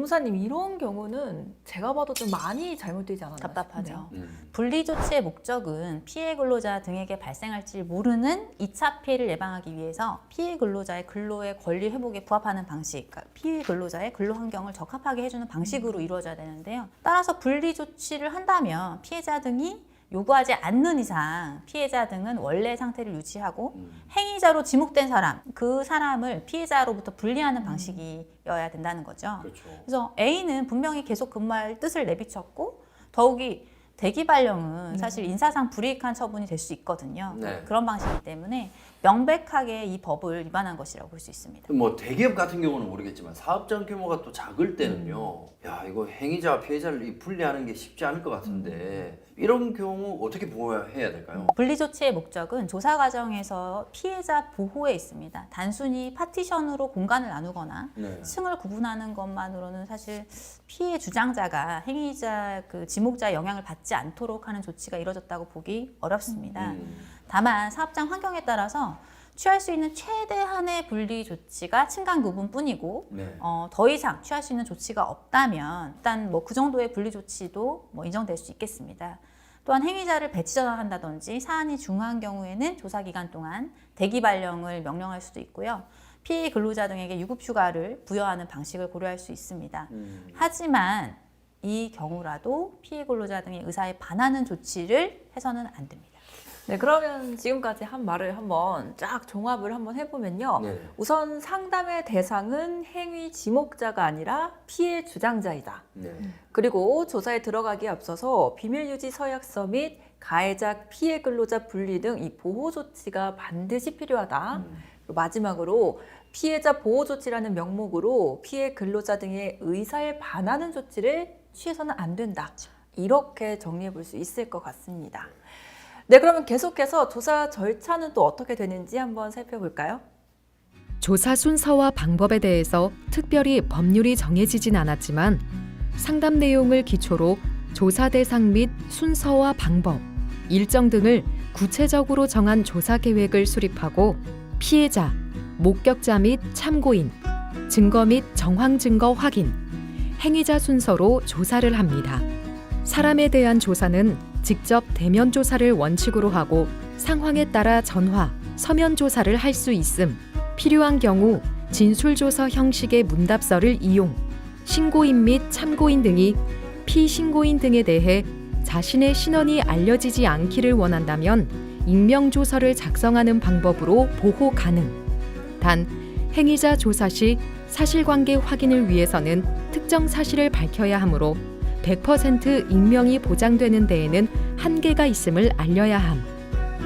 Speaker 2: 노무사님 이런 경우는 제가 봐도 좀 많이 잘못되지 않았나
Speaker 3: 답답하죠.
Speaker 2: 싶네요.
Speaker 3: 분리 조치의 목적은 피해 근로자 등에게 발생할지 모르는 2차 피해를 예방하기 위해서 피해 근로자의 근로의 권리 회복에 부합하는 방식, 그러니까 피해 근로자의 근로 환경을 적합하게 해주는 방식으로 이루어져야 되는데요. 따라서 분리 조치를 한다면 피해자 등이 요구하지 않는 이상 피해자 등은 원래 상태를 유지하고 행위자로 지목된 사람, 그 사람을 피해자로부터 분리하는 방식이어야 된다는 거죠.
Speaker 1: 그렇죠.
Speaker 3: 그래서 A는 분명히 계속 근무할 뜻을 내비쳤고 더욱이 대기 발령은 사실 인사상 불이익한 처분이 될 수 있거든요.
Speaker 1: 네.
Speaker 3: 그런 방식이기 때문에 명백하게 이 법을 위반한 것이라고 볼 수 있습니다.
Speaker 1: 뭐 대기업 같은 경우는 모르겠지만 사업장 규모가 또 작을 때는요. 야, 이거 행위자와 피해자를 분리하는 게 쉽지 않을 것 같은데 이런 경우 어떻게 보호해야 될까요?
Speaker 3: 분리 조치의 목적은 조사 과정에서 피해자 보호에 있습니다. 단순히 파티션으로 공간을 나누거나
Speaker 1: 네.
Speaker 3: 층을 구분하는 것만으로는 사실 피해 주장자가 행위자 그 지목자의 영향을 받지 않도록 하는 조치가 이루어졌다고 보기 어렵습니다. 다만 사업장 환경에 따라서 취할 수 있는 최대한의 분리 조치가 층간 구분뿐이고
Speaker 1: 네.
Speaker 3: 더 이상 취할 수 있는 조치가 없다면 일단 뭐 그 정도의 분리 조치도 뭐 인정될 수 있겠습니다. 또한 행위자를 배치 전환한다든지 사안이 중요한 경우에는 조사 기간 동안 대기 발령을 명령할 수도 있고요. 피해 근로자 등에게 유급휴가를 부여하는 방식을 고려할 수 있습니다. 하지만 이 경우라도 피해 근로자 등의 의사에 반하는 조치를 해서는 안 됩니다.
Speaker 2: 네, 그러면 지금까지 한 말을 한번 쫙 종합을 한번 해보면요.
Speaker 1: 네.
Speaker 2: 우선 상담의 대상은 행위 지목자가 아니라 피해 주장자이다.
Speaker 1: 네.
Speaker 2: 그리고 조사에 들어가기에 앞서서 비밀유지 서약서 및 가해자 피해 근로자 분리 등 이 보호 조치가 반드시 필요하다. 그리고 마지막으로 피해자 보호 조치라는 명목으로 피해 근로자 등의 의사에 반하는 조치를 취해서는 안 된다. 이렇게 정리해 볼 수 있을 것 같습니다. 네, 그러면 계속해서 조사 절차는 또 어떻게 되는지 한번 살펴볼까요?
Speaker 4: 조사 순서와 방법에 대해서 특별히 법률이 정해지진 않았지만 상담 내용을 기초로 조사 대상 및 순서와 방법, 일정 등을 구체적으로 정한 조사 계획을 수립하고 피해자, 목격자 및 참고인, 증거 및 정황 증거 확인, 행위자 순서로 조사를 합니다. 사람에 대한 조사는 직접 대면 조사를 원칙으로 하고 상황에 따라 전화, 서면 조사를 할 수 있음. 필요한 경우 진술조서 형식의 문답서를 이용, 신고인 및 참고인 등이 피신고인 등에 대해 자신의 신원이 알려지지 않기를 원한다면 익명조서를 작성하는 방법으로 보호 가능. 단, 행위자 조사 시 사실관계 확인을 위해서는 특정 사실을 밝혀야 하므로 100% 익명이 보장되는 데에는 한계가 있음을 알려야 함.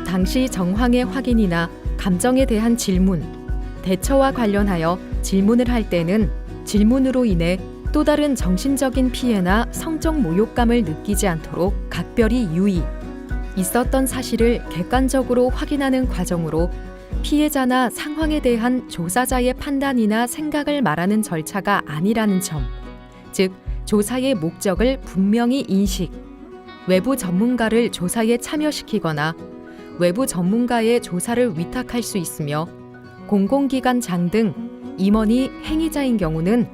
Speaker 4: 당시 정황의 확인이나 감정에 대한 질문, 대처와 관련하여 질문을 할 때는 질문으로 인해 또 다른 정신적인 피해나 성적 모욕감을 느끼지 않도록 각별히 유의. 있었던 사실을 객관적으로 확인하는 과정으로 피해자나 상황에 대한 조사자의 판단이나 생각을 말하는 절차가 아니라는 점, 즉 조사의 목적을 분명히 인식, 외부 전문가를 조사에 참여시키거나 외부 전문가의 조사를 위탁할 수 있으며 공공기관장 등 임원이 행위자인 경우는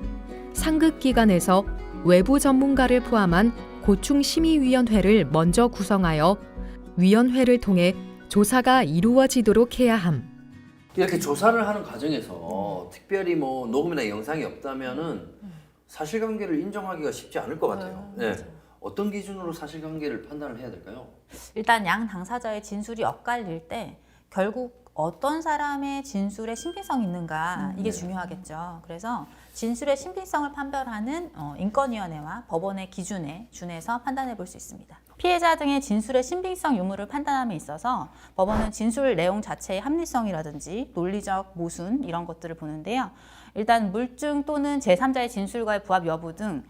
Speaker 4: 상급기관에서 외부 전문가를 포함한 고충심의위원회를 먼저 구성하여 위원회를 통해 조사가 이루어지도록 해야 함.
Speaker 1: 이렇게 조사를 하는 과정에서 특별히 뭐 녹음이나 영상이 없다면은 사실관계를 인정하기가 쉽지 않을 것 같아요. 네. 어떤 기준으로 사실관계를 판단을 해야 될까요?
Speaker 3: 일단 양 당사자의 진술이 엇갈릴 때 결국 어떤 사람의 진술에 신빙성이 있는가 이게 중요하겠죠. 그래서 진술의 신빙성을 판별하는 인권위원회와 법원의 기준에 준해서 판단해 볼 수 있습니다. 피해자 등의 진술의 신빙성 유무를 판단함에 있어서 법원은 진술 내용 자체의 합리성이라든지 논리적 모순 이런 것들을 보는데요. 일단 물증 또는 제3자의 진술과의 부합 여부 등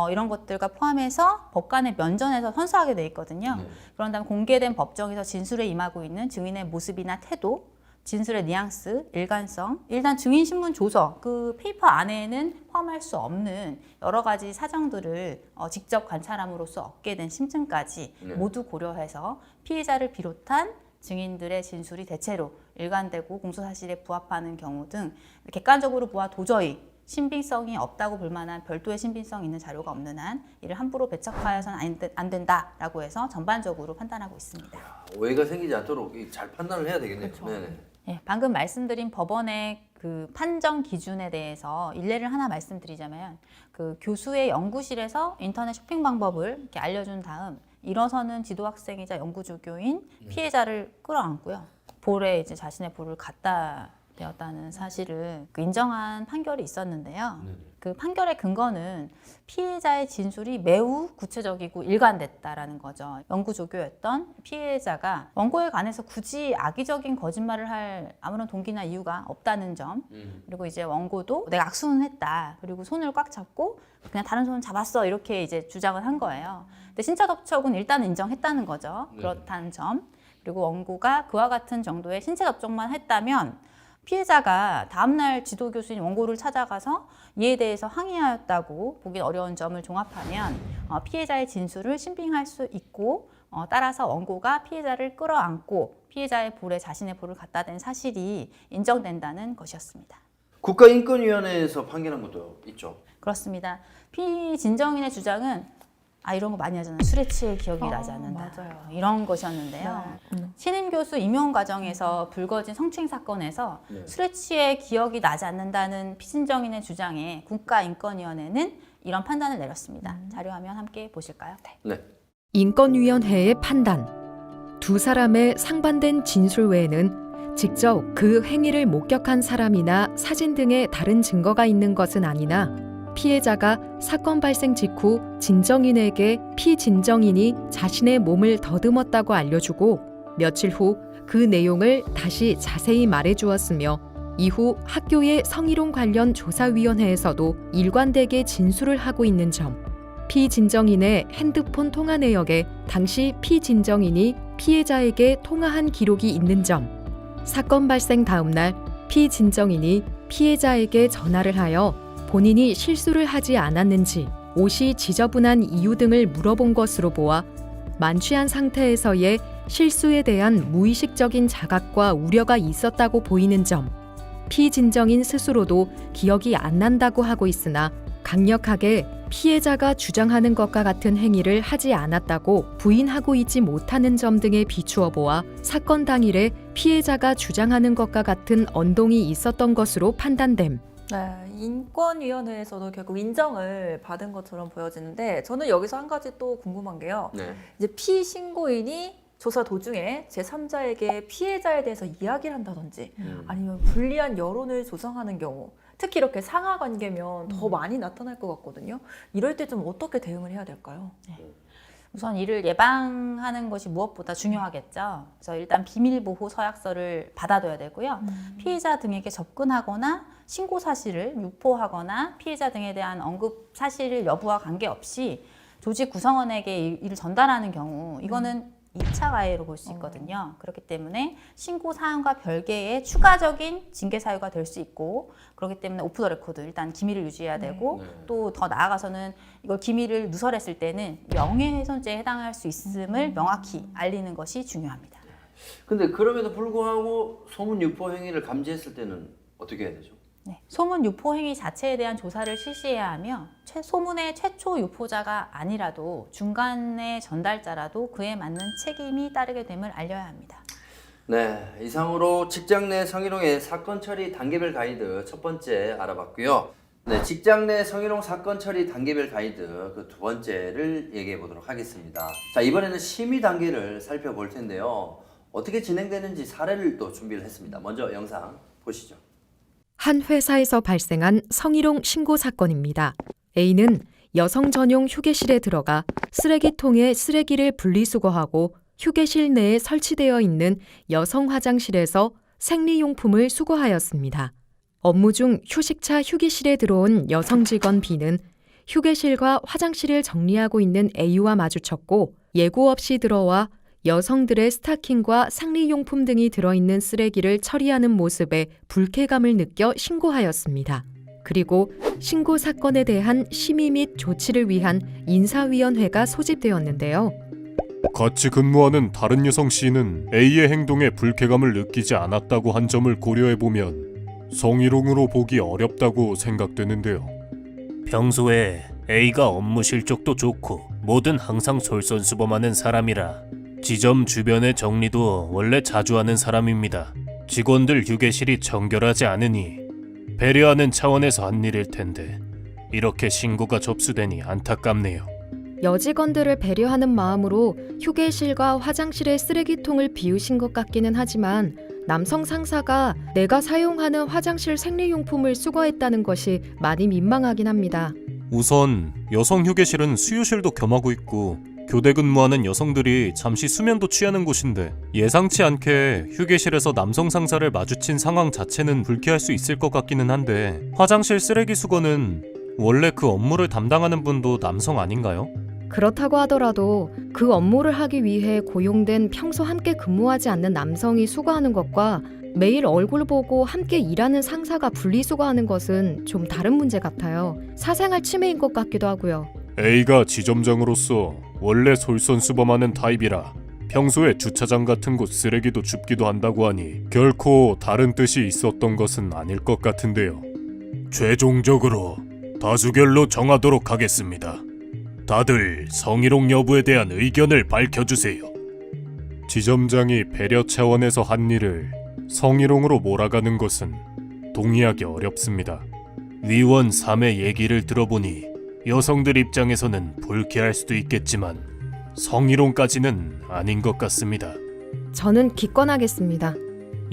Speaker 3: 이런 것들과 포함해서 법관의 면전에서 선서하게 돼 있거든요. 그런 다음 공개된 법정에서 진술에 임하고 있는 증인의 모습이나 태도, 진술의 뉘앙스, 일관성, 일단 증인신문 조서, 그 페이퍼 안에는 포함할 수 없는 여러 가지 사정들을 직접 관찰함으로써 얻게 된 심증까지 모두 고려해서 피해자를 비롯한 증인들의 진술이 대체로 일관되고 공소사실에 부합하는 경우 등 객관적으로 보아 도저히 신빙성이 없다고 볼 만한 별도의 신빙성이 있는 자료가 없는 한 이를 함부로 배척하여서는 안 된다라고 해서 전반적으로 판단하고 있습니다.
Speaker 1: 오해가 생기지 않도록 잘 판단을 해야 되겠네요.
Speaker 2: 그렇죠.
Speaker 1: 네네.
Speaker 3: 예, 방금 말씀드린 법원의 그 판정 기준에 대해서 일례를 하나 말씀드리자면 그 교수의 연구실에서 인터넷 쇼핑 방법을 이렇게 알려준 다음 일어서는 지도 학생이자 연구조교인 피해자를 끌어안고요. 볼에 이제 자신의 볼을 갖다 되었다는 사실을 인정한 판결이 있었는데요. 그 판결의 근거는 피해자의 진술이 매우 구체적이고 일관됐다라는 거죠. 연구조교였던 피해자가 원고에 관해서 굳이 악의적인 거짓말을 할 아무런 동기나 이유가 없다는 점, 그리고 이제 원고도 내가 악순했다, 그리고 손을 꽉 잡고 그냥 다른 손 잡았어 이렇게 이제 주장을 한 거예요. 근데 신체접촉은 일단 인정했다는 거죠. 그렇다는 점, 그리고 원고가 그와 같은 정도의 신체 접촉만 했다면 피해자가 다음날 지도교수인 원고를 찾아가서 이에 대해서 항의하였다고 보기 어려운 점을 종합하면 피해자의 진술을 신빙할 수 있고 따라서 원고가 피해자를 끌어안고 피해자의 볼에 자신의 볼을 갖다 댄 사실이 인정된다는 것이었습니다.
Speaker 1: 국가인권위원회에서 판결한 것도 있죠.
Speaker 3: 그렇습니다. 피진정인의 주장은 이런 거 많이 하잖아요. 술에 취해 기억이 나지 않는다.
Speaker 2: 맞아요.
Speaker 3: 이런 것이었는데요. 신임 교수 임용 과정에서 불거진 성추행 사건에서 술에 취해 기억이 나지 않는다는 피진정인의 주장에 국가인권위원회는 이런 판단을 내렸습니다. 자료화면 함께 보실까요?
Speaker 1: 네.
Speaker 4: 인권위원회의 판단. 두 사람의 상반된 진술 외에는 직접 그 행위를 목격한 사람이나 사진 등의 다른 증거가 있는 것은 아니나 피해자가 사건 발생 직후 진정인에게 피진정인이 자신의 몸을 더듬었다고 알려주고 며칠 후 그 내용을 다시 자세히 말해주었으며 이후 학교의 성희롱 관련 조사위원회에서도 일관되게 진술을 하고 있는 점, 피진정인의 핸드폰 통화 내역에 당시 피진정인이 피해자에게 통화한 기록이 있는 점, 사건 발생 다음 날 피진정인이 피해자에게 전화를 하여 본인이 실수를 하지 않았는지, 옷이 지저분한 이유 등을 물어본 것으로 보아 만취한 상태에서의 실수에 대한 무의식적인 자각과 우려가 있었다고 보이는 점, 피진정인 스스로도 기억이 안 난다고 하고 있으나 강력하게 피해자가 주장하는 것과 같은 행위를 하지 않았다고 부인하고 있지 못하는 점 등에 비추어 보아 사건 당일에 피해자가 주장하는 것과 같은 언동이 있었던 것으로 판단됨.
Speaker 2: 네, 인권위원회에서도 결국 인정을 받은 것처럼 보여지는데 저는 여기서 한 가지 또 궁금한 게요.
Speaker 1: 네.
Speaker 2: 이제 피신고인이 조사 도중에 제3자에게 피해자에 대해서 이야기를 한다든지 아니면 불리한 여론을 조성하는 경우, 특히 이렇게 상하 관계면 더 많이 나타날 것 같거든요. 이럴 때 좀 어떻게 대응을 해야 될까요?
Speaker 3: 우선 이를 예방하는 것이 무엇보다 중요하겠죠. 그래서 일단 비밀보호 서약서를 받아둬야 되고요. 피해자 등에게 접근하거나 신고 사실을 유포하거나 피해자 등에 대한 언급 사실 여부와 관계없이 조직 구성원에게 이를 전달하는 경우 이거는 2차 가해로 볼 수 있거든요. 그렇기 때문에 신고 사항과 별개의 추가적인 징계 사유가 될 수 있고, 그렇기 때문에 오프 더 레코드 일단 기밀을 유지해야 되고, 또 더 나아가서는 이걸 기밀을 누설했을 때는 명예훼손죄에 해당할 수 있음을 명확히 알리는 것이 중요합니다.
Speaker 1: 근데 그럼에도 불구하고 소문 유포 행위를 감지했을 때는 어떻게 해야 되죠?
Speaker 3: 네. 소문 유포 행위 자체에 대한 조사를 실시해야 하며 소문의 최초 유포자가 아니라도 중간의 전달자라도 그에 맞는 책임이 따르게 됨을 알려야 합니다.
Speaker 1: 네, 이상으로 직장 내 성희롱의 사건 처리 단계별 가이드 첫 번째 알아봤고요. 네, 직장 내 성희롱 사건 처리 단계별 가이드 그 두 번째를 얘기해 보도록 하겠습니다. 자, 이번에는 심의 단계를 살펴볼 텐데요. 어떻게 진행되는지 사례를 또 준비를 했습니다. 먼저 영상 보시죠.
Speaker 4: 한 회사에서 발생한 성희롱 신고 사건입니다. A는 여성 전용 휴게실에 들어가 쓰레기통에 쓰레기를 분리수거하고 휴게실 내에 설치되어 있는 여성 화장실에서 생리용품을 수거하였습니다. 업무 중 휴식차 휴게실에 들어온 여성 직원 B는 휴게실과 화장실을 정리하고 있는 A와 마주쳤고 예고 없이 들어와 여성들의 스타킹과 생리용품 등이 들어있는 쓰레기를 처리하는 모습에 불쾌감을 느껴 신고하였습니다. 그리고 신고 사건에 대한 심의 및 조치를 위한 인사위원회가 소집되었는데요.
Speaker 5: 같이 근무하는 다른 여성 C는 A의 행동에 불쾌감을 느끼지 않았다고 한 점을 고려해보면 성희롱으로 보기 어렵다고 생각되는데요.
Speaker 6: 평소에 A가 업무 실적도 좋고 뭐든 항상 솔선수범하는 사람이라 지점 주변의 정리도 원래 자주 하는 사람입니다. 직원들 휴게실이 정결하지 않으니 배려하는 차원에서 한 일일 텐데 이렇게 신고가 접수되니 안타깝네요.
Speaker 4: 여직원들을 배려하는 마음으로 휴게실과 화장실의 쓰레기통을 비우신 것 같기는 하지만 남성 상사가 내가 사용하는 화장실 생리용품을 수거했다는 것이 많이 민망하긴 합니다.
Speaker 5: 우선 여성 휴게실은 수유실도 겸하고 있고 교대 근무하는 여성들이 잠시 수면도 취하는 곳인데 예상치 않게 휴게실에서 남성 상사를 마주친 상황 자체는 불쾌할 수 있을 것 같기는 한데 화장실 쓰레기 수거는 원래 그 업무를 담당하는 분도 남성 아닌가요?
Speaker 4: 그렇다고 하더라도 그 업무를 하기 위해 고용된 평소 함께 근무하지 않는 남성이 수거하는 것과 매일 얼굴 보고 함께 일하는 상사가 분리수거하는 것은 좀 다른 문제 같아요. 사생활 침해인 것 같기도 하고요.
Speaker 5: A가 지점장으로서 원래 솔선수범하는 타입이라 평소에 주차장 같은 곳 쓰레기도 줍기도 한다고 하니 결코 다른 뜻이 있었던 것은 아닐 것 같은데요.
Speaker 6: 최종적으로 다수결로 정하도록 하겠습니다. 다들 성희롱 여부에 대한 의견을 밝혀주세요.
Speaker 5: 지점장이 배려 차원에서 한 일을 성희롱으로 몰아가는 것은 동의하기 어렵습니다.
Speaker 6: 위원 3의 얘기를 들어보니 여성들 입장에서는 불쾌할 수도 있겠지만 성희롱까지는 아닌 것 같습니다.
Speaker 4: 저는 기권하겠습니다.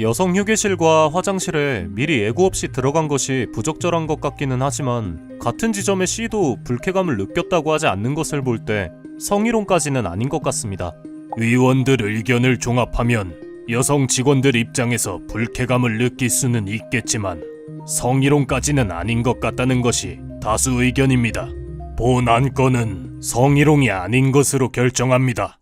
Speaker 5: 여성 휴게실과 화장실에 미리 예고 없이 들어간 것이 부적절한 것 같기는 하지만 같은 지점의 C도 불쾌감을 느꼈다고 하지 않는 것을 볼 때 성희롱까지는 아닌 것 같습니다.
Speaker 6: 위원들 의견을 종합하면 여성 직원들 입장에서 불쾌감을 느낄 수는 있겠지만 성희롱까지는 아닌 것 같다는 것이 다수 의견입니다. 본 안건은 성희롱이 아닌 것으로 결정합니다.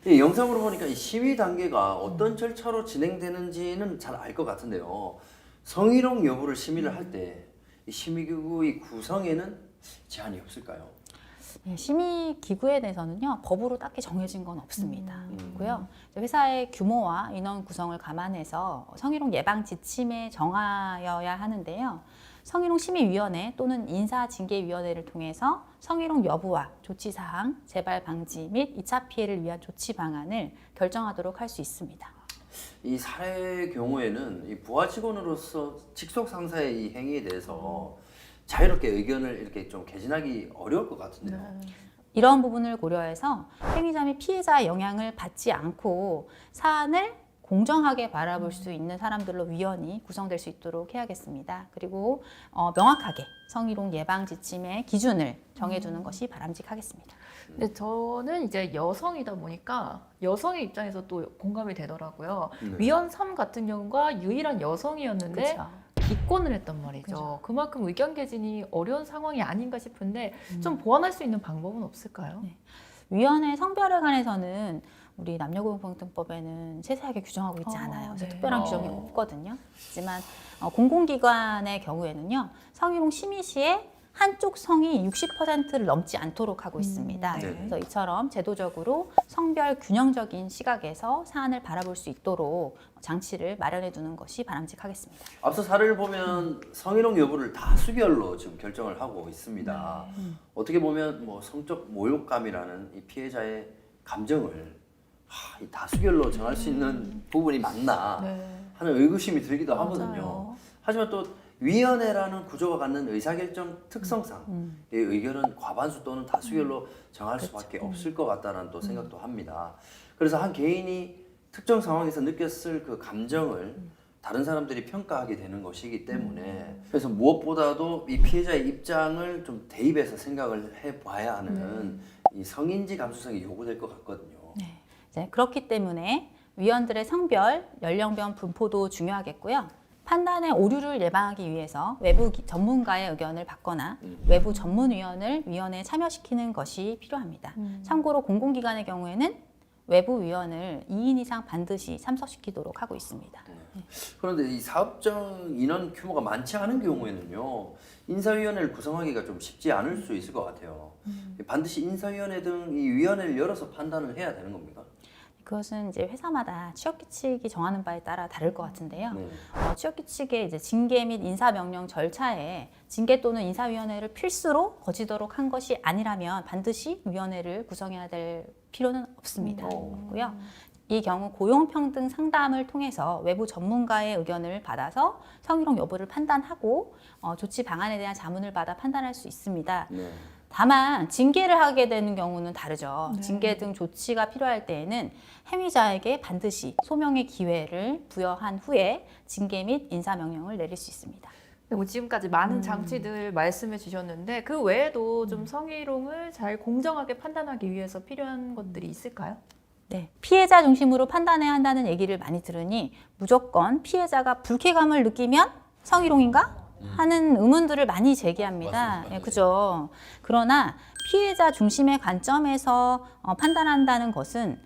Speaker 1: 이 영상으로 보니까 이 심의 단계가 어떤 절차로 진행되는지는 잘 알 것 같은데요. 성희롱 여부를 심의를 할 때 이 심의기구의 구성에는 제한이 없을까요?
Speaker 3: 네, 심의 기구에 대해서는요 법으로 딱히 정해진 건 없습니다. 고요. 회사의 규모와 인원 구성을 감안해서 성희롱 예방 지침에 정하여야 하는데요. 성희롱 심의위원회 또는 인사징계위원회를 통해서 성희롱 여부와 조치 사항, 재발 방지 및 2차 피해를 위한 조치 방안을 결정하도록 할 수 있습니다.
Speaker 1: 이 사례의 경우에는 이 부하 직원으로서 직속 상사의 이 행위에 대해서 자유롭게 의견을 이렇게 좀 개진하기 어려울 것 같은데요.
Speaker 3: 이런 부분을 고려해서 행위자 및 피해자의 영향을 받지 않고 사안을 공정하게 바라볼 수 있는 사람들로 위원이 구성될 수 있도록 해야겠습니다. 그리고 명확하게 성희롱 예방 지침의 기준을 정해두는 것이 바람직하겠습니다.
Speaker 2: 근데 저는 이제 여성이다 보니까 여성의 입장에서 또 공감이 되더라고요.
Speaker 1: 네.
Speaker 2: 위원 3 같은 경우가 유일한 여성이었는데
Speaker 3: 그렇죠.
Speaker 2: 기권을 했단 말이죠.
Speaker 3: 그죠.
Speaker 2: 그만큼 의견 개진이 어려운 상황이 아닌가 싶은데 좀 보완할 수 있는 방법은 없을까요?
Speaker 3: 네. 위원회 성별에 관해서는 우리 남녀고용평등법에는 세세하게 규정하고 있지 않아요. 그래서
Speaker 2: 네.
Speaker 3: 특별한 규정이 없거든요. 하지만 공공기관의 경우에는요, 성희롱 심의 시에 한쪽 성이 60%를 넘지 않도록 하고 있습니다.
Speaker 1: 네.
Speaker 3: 그래서 이처럼 제도적으로 성별 균형적인 시각에서 사안을 바라볼 수 있도록 장치를 마련해 두는 것이 바람직하겠습니다.
Speaker 1: 앞서 사례를 보면 성희롱 여부를 다수결로 지금 결정을 하고 있습니다. 어떻게 보면 뭐 성적 모욕감이라는 이 피해자의 감정을 이 다수결로 정할 수 있는 부분이 맞나 하는 의구심이 들기도 하거든요.
Speaker 2: 맞아요.
Speaker 1: 하지만 또 위원회라는 구조가 갖는 의사결정 특성상 이 의견은 과반수 또는 다수결로 정할 수밖에 없을 것 같다는 또 생각도 합니다. 그래서 한 개인이 특정 상황에서 느꼈을 그 감정을 다른 사람들이 평가하게 되는 것이기 때문에 그래서 무엇보다도 이 피해자의 입장을 좀 대입해서 생각을 해봐야 하는 이 성인지 감수성이 요구될 것 같거든요.
Speaker 3: 네. 이제 그렇기 때문에 위원들의 성별, 연령별 분포도 중요하겠고요. 판단의 오류를 예방하기 위해서 외부 전문가의 의견을 받거나 외부 전문위원을 위원회에 참여시키는 것이 필요합니다. 참고로 공공기관의 경우에는 외부 위원을 2인 이상 반드시 참석시키도록 하고 있습니다.
Speaker 1: 그런데 이 사업장 인원 규모가 많지 않은 경우에는요, 인사위원회를 구성하기가 좀 쉽지 않을 수 있을 것 같아요. 반드시 인사위원회 등 이 위원회를 열어서 판단을 해야 되는 겁니까?
Speaker 3: 그것은 이제 회사마다 취업규칙이 정하는 바에 따라 다를 것 같은데요.
Speaker 1: 네.
Speaker 3: 취업규칙의 이제 징계 및 인사명령 절차에 징계 또는 인사위원회를 필수로 거치도록 한 것이 아니라면 반드시 위원회를 구성해야 될 필요는 없습니다. 고요. 이 경우 고용평등 상담을 통해서 외부 전문가의 의견을 받아서 성희롱 여부를 판단하고 조치 방안에 대한 자문을 받아 판단할 수 있습니다.
Speaker 1: 네.
Speaker 3: 다만 징계를 하게 되는 경우는 다르죠. 징계 등 조치가 필요할 때에는 행위자에게 반드시 소명의 기회를 부여한 후에 징계 및 인사명령을 내릴 수 있습니다.
Speaker 2: 뭐 지금까지 많은 장치들 말씀해 주셨는데 그 외에도 좀 성희롱을 잘 공정하게 판단하기 위해서 필요한 것들이 있을까요?
Speaker 3: 네, 피해자 중심으로 판단해야 한다는 얘기를 많이 들으니 무조건 피해자가 불쾌감을 느끼면 성희롱인가? 하는 의문들을 많이 제기합니다.
Speaker 1: 맞습니다.
Speaker 3: 예, 그죠. 그러나 피해자 중심의 관점에서 판단한다는 것은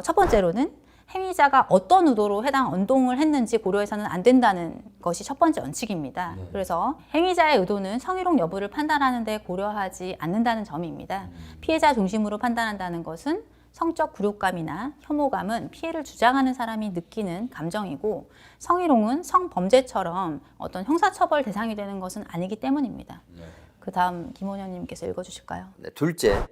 Speaker 3: 첫 번째로는 행위자가 어떤 의도로 해당 언동을 했는지 고려해서는 안 된다는 것이 첫 번째 원칙입니다. 그래서 행위자의 의도는 성희롱 여부를 판단하는 데 고려하지 않는다는 점입니다. 피해자 중심으로 판단한다는 것은 성적 굴욕감이나 혐오감은 피해를 주장하는 사람이 느끼는 감정이고 성희롱은 성범죄처럼 어떤 형사처벌 대상이 되는 것은 아니기 때문입니다. 그 다음 김원현님께서 읽어주실까요?
Speaker 1: 네, 둘째,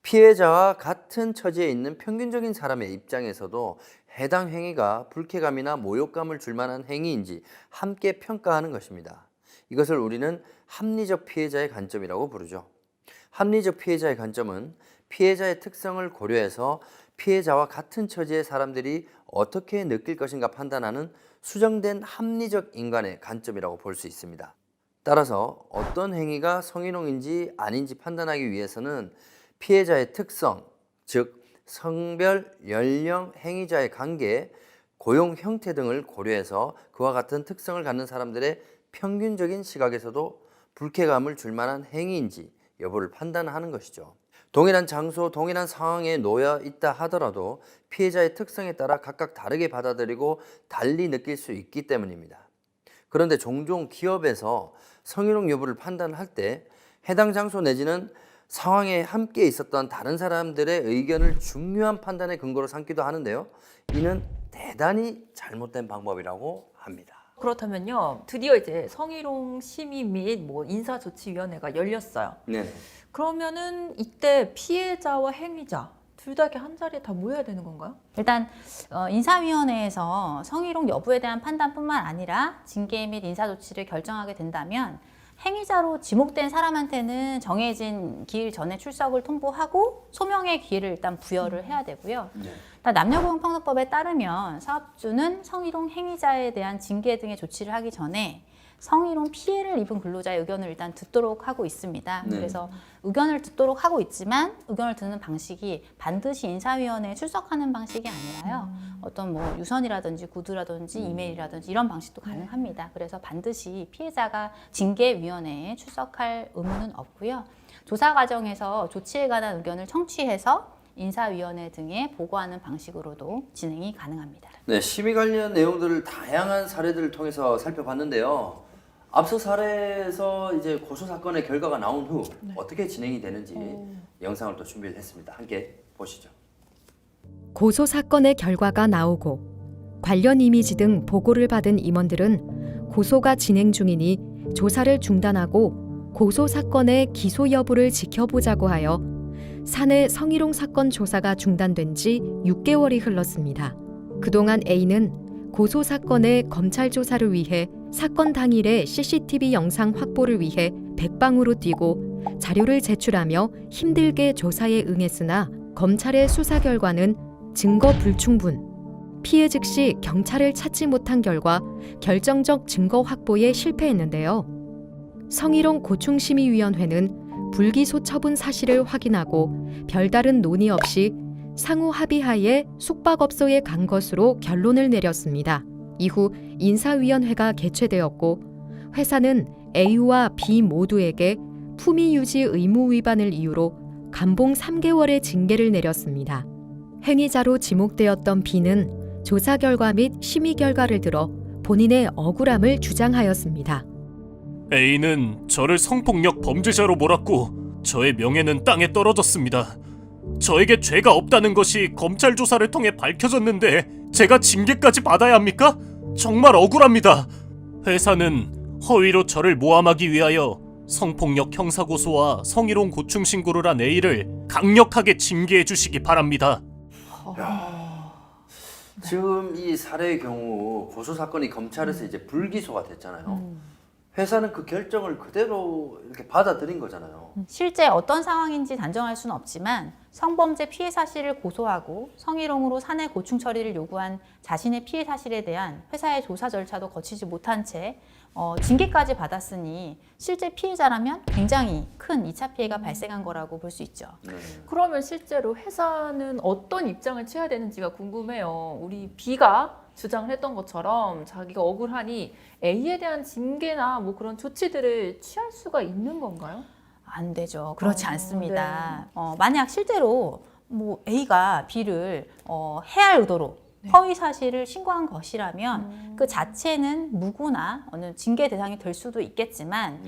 Speaker 1: 피해자와 같은 처지에 있는 평균적인 사람의 입장에서도 해당 행위가 불쾌감이나 모욕감을 줄 만한 행위인지 함께 평가하는 것입니다. 이것을 우리는 합리적 피해자의 관점이라고 부르죠. 합리적 피해자의 관점은 피해자의 특성을 고려해서 피해자와 같은 처지의 사람들이 어떻게 느낄 것인가 판단하는 수정된 합리적 인간의 관점이라고 볼 수 있습니다. 따라서 어떤 행위가 성희롱인지 아닌지 판단하기 위해서는 피해자의 특성, 즉 성별, 연령, 행위자의 관계, 고용 형태 등을 고려해서 그와 같은 특성을 갖는 사람들의 평균적인 시각에서도 불쾌감을 줄 만한 행위인지 여부를 판단하는 것이죠. 동일한 장소, 동일한 상황에 놓여 있다 하더라도 피해자의 특성에 따라 각각 다르게 받아들이고 달리 느낄 수 있기 때문입니다. 그런데 종종 기업에서 성희롱 여부를 판단할 때 해당 장소 내지는 상황에 함께 있었던 다른 사람들의 의견을 중요한 판단의 근거로 삼기도 하는데요. 이는 대단히 잘못된 방법이라고 합니다.
Speaker 2: 그렇다면요, 드디어 이제 성희롱 심의 및 뭐 인사조치위원회가 열렸어요.
Speaker 1: 네.
Speaker 2: 그러면은 이때 피해자와 행위자 둘 다 이렇게 한 자리에 다 모여야 되는 건가요?
Speaker 3: 일단 인사위원회에서 성희롱 여부에 대한 판단뿐만 아니라 징계 및 인사조치를 결정하게 된다면 행위자로 지목된 사람한테는 정해진 기일 전에 출석을 통보하고 소명의 기회를 일단 부여를 해야 되고요.
Speaker 1: 네.
Speaker 3: 남녀고용평등법에 따르면 사업주는 성희롱 행위자에 대한 징계 등의 조치를 하기 전에 성희롱 피해를 입은 근로자의 의견을 일단 듣도록 하고 있습니다.
Speaker 1: 네.
Speaker 3: 그래서 의견을 듣도록 하고 있지만 의견을 듣는 방식이 반드시 인사위원회에 출석하는 방식이 아니라요. 어떤 뭐 유선이라든지 구두라든지 이메일이라든지 이런 방식도 가능합니다. 그래서 반드시 피해자가 징계위원회에 출석할 의무는 없고요. 조사 과정에서 조치에 관한 의견을 청취해서 인사위원회 등에 보고하는 방식으로도 진행이 가능합니다.
Speaker 1: 네, 심의 관련 내용들을 다양한 사례들을 통해서 살펴봤는데요. 앞서 사례에서 이제 고소 사건의 결과가 나온 후 어떻게 진행이 되는지 영상을 또 준비를 했습니다. 함께 보시죠.
Speaker 4: 고소 사건의 결과가 나오고 관련 이미지 등 보고를 받은 임원들은 고소가 진행 중이니 조사를 중단하고 고소 사건의 기소 여부를 지켜보자고 하여 사내 성희롱 사건 조사가 중단된 지 6개월이 흘렀습니다. 그동안 A는 고소 사건의 검찰 조사를 위해 사건 당일의 CCTV 영상 확보를 위해 백방으로 뛰고 자료를 제출하며 힘들게 조사에 응했으나 검찰의 수사 결과는 증거 불충분, 피해 즉시 경찰을 찾지 못한 결과 결정적 증거 확보에 실패했는데요. 성희롱 고충심의위원회는 불기소 처분 사실을 확인하고 별다른 논의 없이 상호 합의하에 숙박업소에 간 것으로 결론을 내렸습니다. 이후 인사위원회가 개최되었고 회사는 A와 B 모두에게 품위 유지 의무 위반을 이유로 감봉 3개월의 징계를 내렸습니다. 행위자로 지목되었던 B는 조사 결과 및 심의 결과를 들어 본인의 억울함을 주장하였습니다.
Speaker 6: A는 저를 성폭력 범죄자로 몰았고 저의 명예는 땅에 떨어졌습니다. 저에게 죄가 없다는 것이 검찰 조사를 통해 밝혀졌는데 제가 징계까지 받아야 합니까? 정말 억울합니다. 회사는 허위로 저를 모함하기 위하여 성폭력 형사고소와 성희롱 고충 신고를 한 A를 강력하게 징계해 주시기 바랍니다.
Speaker 1: 지금 이 사례의 경우 고소 사건이 검찰에서 이제 불기소가 됐잖아요. 회사는 그 결정을 그대로 이렇게 받아들인 거잖아요.
Speaker 3: 실제 어떤 상황인지 단정할 수는 없지만 성범죄 피해 사실을 고소하고 성희롱으로 사내 고충 처리를 요구한 자신의 피해 사실에 대한 회사의 조사 절차도 거치지 못한 채 징계까지 받았으니 실제 피해자라면 굉장히 큰 2차 피해가 발생한 거라고 볼 수 있죠.
Speaker 2: 그러면 실제로 회사는 어떤 입장을 취해야 되는지가 궁금해요. 우리 B가 주장을 했던 것처럼 자기가 억울하니 A에 대한 징계나 뭐 그런 조치들을 취할 수가 있는 건가요?
Speaker 3: 안 되죠. 그렇지 않습니다. 만약 실제로 뭐 A가 B를 해할 의도로 허위 사실을 신고한 것이라면 그 자체는 무고나 어느 징계 대상이 될 수도 있겠지만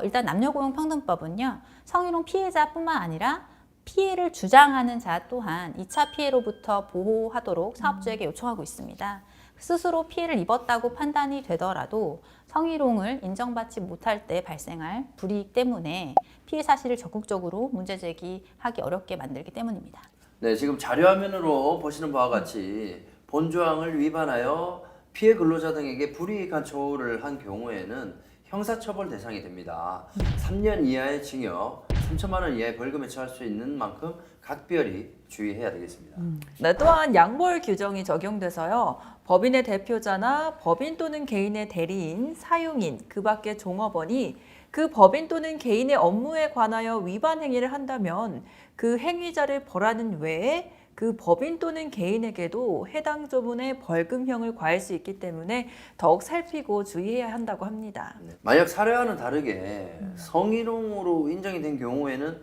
Speaker 3: 일단 남녀고용평등법은요. 성희롱 피해자뿐만 아니라 피해를 주장하는 자 또한 2차 피해로부터 보호하도록 사업주에게 요청하고 있습니다. 스스로 피해를 입었다고 판단이 되더라도 성희롱을 인정받지 못할 때 발생할 불이익 때문에 피해 사실을 적극적으로 문제 제기하기 어렵게 만들기 때문입니다.
Speaker 1: 네, 지금 자료화면으로 보시는 바와 같이 본조항을 위반하여 피해 근로자 등에게 불이익한 처우를 한 경우에는 형사처벌 대상이 됩니다. 3년 이하의 징역, 3천만 원 이하의 벌금에 처할 수 있는 만큼 각별히 주의해야 되겠습니다.
Speaker 2: 네, 또한 양벌 규정이 적용돼서요. 법인의 대표자나 법인 또는 개인의 대리인, 사용인, 그 밖의 종업원이 그 법인 또는 개인의 업무에 관하여 위반 행위를 한다면 그 행위자를 벌하는 외에 그 법인 또는 개인에게도 해당 조문의 벌금형을 과할 수 있기 때문에 더욱 살피고 주의해야 한다고 합니다.
Speaker 1: 만약 사례와는 다르게 성희롱으로 인정이 된 경우에는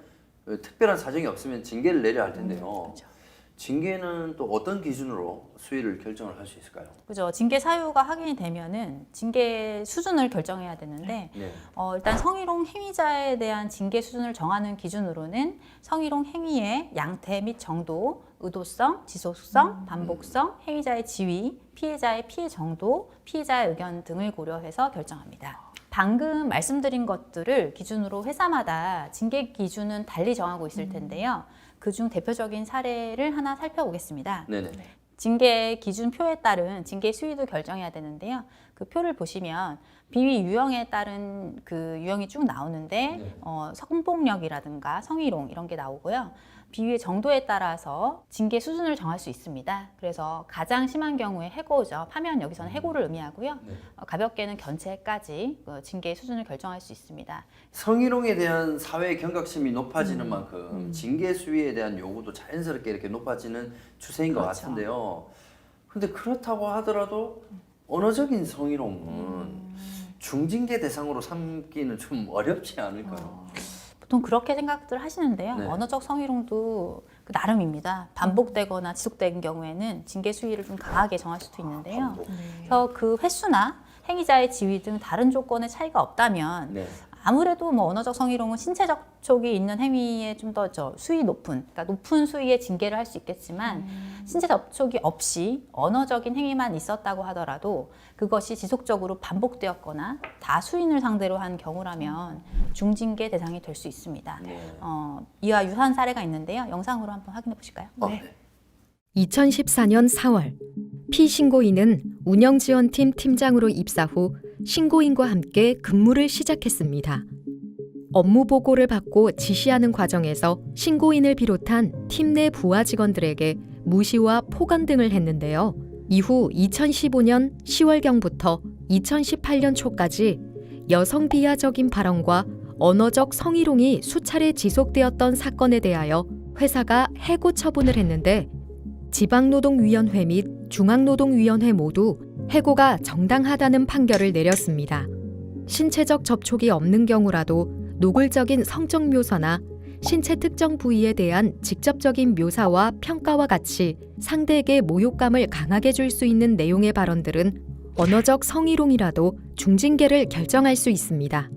Speaker 1: 특별한 사정이 없으면 징계를 내려야 할 텐데요. 징계는 또 어떤 기준으로 수위를 결정을 할 수 있을까요?
Speaker 3: 그죠. 징계 사유가 확인이 되면은 징계 수준을 결정해야 되는데
Speaker 1: 네.
Speaker 3: 일단 성희롱 행위자에 대한 징계 수준을 정하는 기준으로는 성희롱 행위의 양태 및 정도, 의도성, 지속성, 반복성, 행위자의 지위, 피해자의 피해 정도, 피해자의 의견 등을 고려해서 결정합니다. 방금 말씀드린 것들을 기준으로 회사마다 징계 기준은 달리 정하고 있을 텐데요. 그중 대표적인 사례를 하나 살펴보겠습니다.
Speaker 1: 네네.
Speaker 3: 징계 기준표에 따른 징계 수위도 결정해야 되는데요. 그 표를 보시면 비위 유형에 따른 그 유형이 쭉 나오는데
Speaker 1: 네.
Speaker 3: 성폭력이라든가 성희롱 이런 게 나오고요. 비위의 정도에 따라서 징계 수준을 정할 수 있습니다. 그래서 가장 심한 경우에 해고죠. 파면 여기서는 해고를 의미하고요.
Speaker 1: 네.
Speaker 3: 가볍게는 견책까지 징계 수준을 결정할 수 있습니다.
Speaker 1: 성희롱에 대한 사회의 경각심이 높아지는 만큼 징계 수위에 대한 요구도 자연스럽게 이렇게 높아지는 추세인 것
Speaker 3: 그렇죠.
Speaker 1: 같은데요. 근데 그렇다고 하더라도 언어적인 성희롱은 중징계 대상으로 삼기는 좀 어렵지 않을까요?
Speaker 3: 보통 그렇게 생각들 하시는데요.
Speaker 1: 네.
Speaker 3: 언어적 성희롱도 그 나름입니다. 반복되거나 지속된 경우에는 징계 수위를 좀 강하게 정할 수도 있는데요.
Speaker 1: 반복.
Speaker 3: 그래서 그 횟수나 행위자의 지위 등 다른 조건의 차이가 없다면
Speaker 1: 네.
Speaker 3: 아무래도 뭐 언어적 성희롱은 신체 접촉이 있는 행위에 좀 더 수위 높은, 그러니까 높은 수위의 징계를 할 수 있겠지만 신체 접촉이 없이 언어적인 행위만 있었다고 하더라도 그것이 지속적으로 반복되었거나 다수인을 상대로 한 경우라면 중징계 대상이 될 수 있습니다.
Speaker 1: 네.
Speaker 3: 이와 유사한 사례가 있는데요. 영상으로 한번 확인해 보실까요?
Speaker 1: 네.
Speaker 4: 2014년 4월 피신고인은 운영지원팀 팀장으로 입사 후 신고인과 함께 근무를 시작했습니다. 업무 보고를 받고 지시하는 과정에서 신고인을 비롯한 팀 내 부하 직원들에게 무시와 폭언 등을 했는데요. 이후 2015년 10월경부터 2018년 초까지 여성 비하적인 발언과 언어적 성희롱이 수차례 지속되었던 사건에 대하여 회사가 해고 처분을 했는데 지방노동위원회 및 중앙노동위원회 모두 해고가 정당하다는 판결을 내렸습니다. 신체적 접촉이 없는 경우라도 노골적인 성적 묘사나 신체 특정 부위에 대한 직접적인 묘사와 평가와 같이 상대에게 모욕감을 강하게 줄 수 있는 내용의 발언들은 언어적 성희롱이라도 중징계를 결정할 수 있습니다.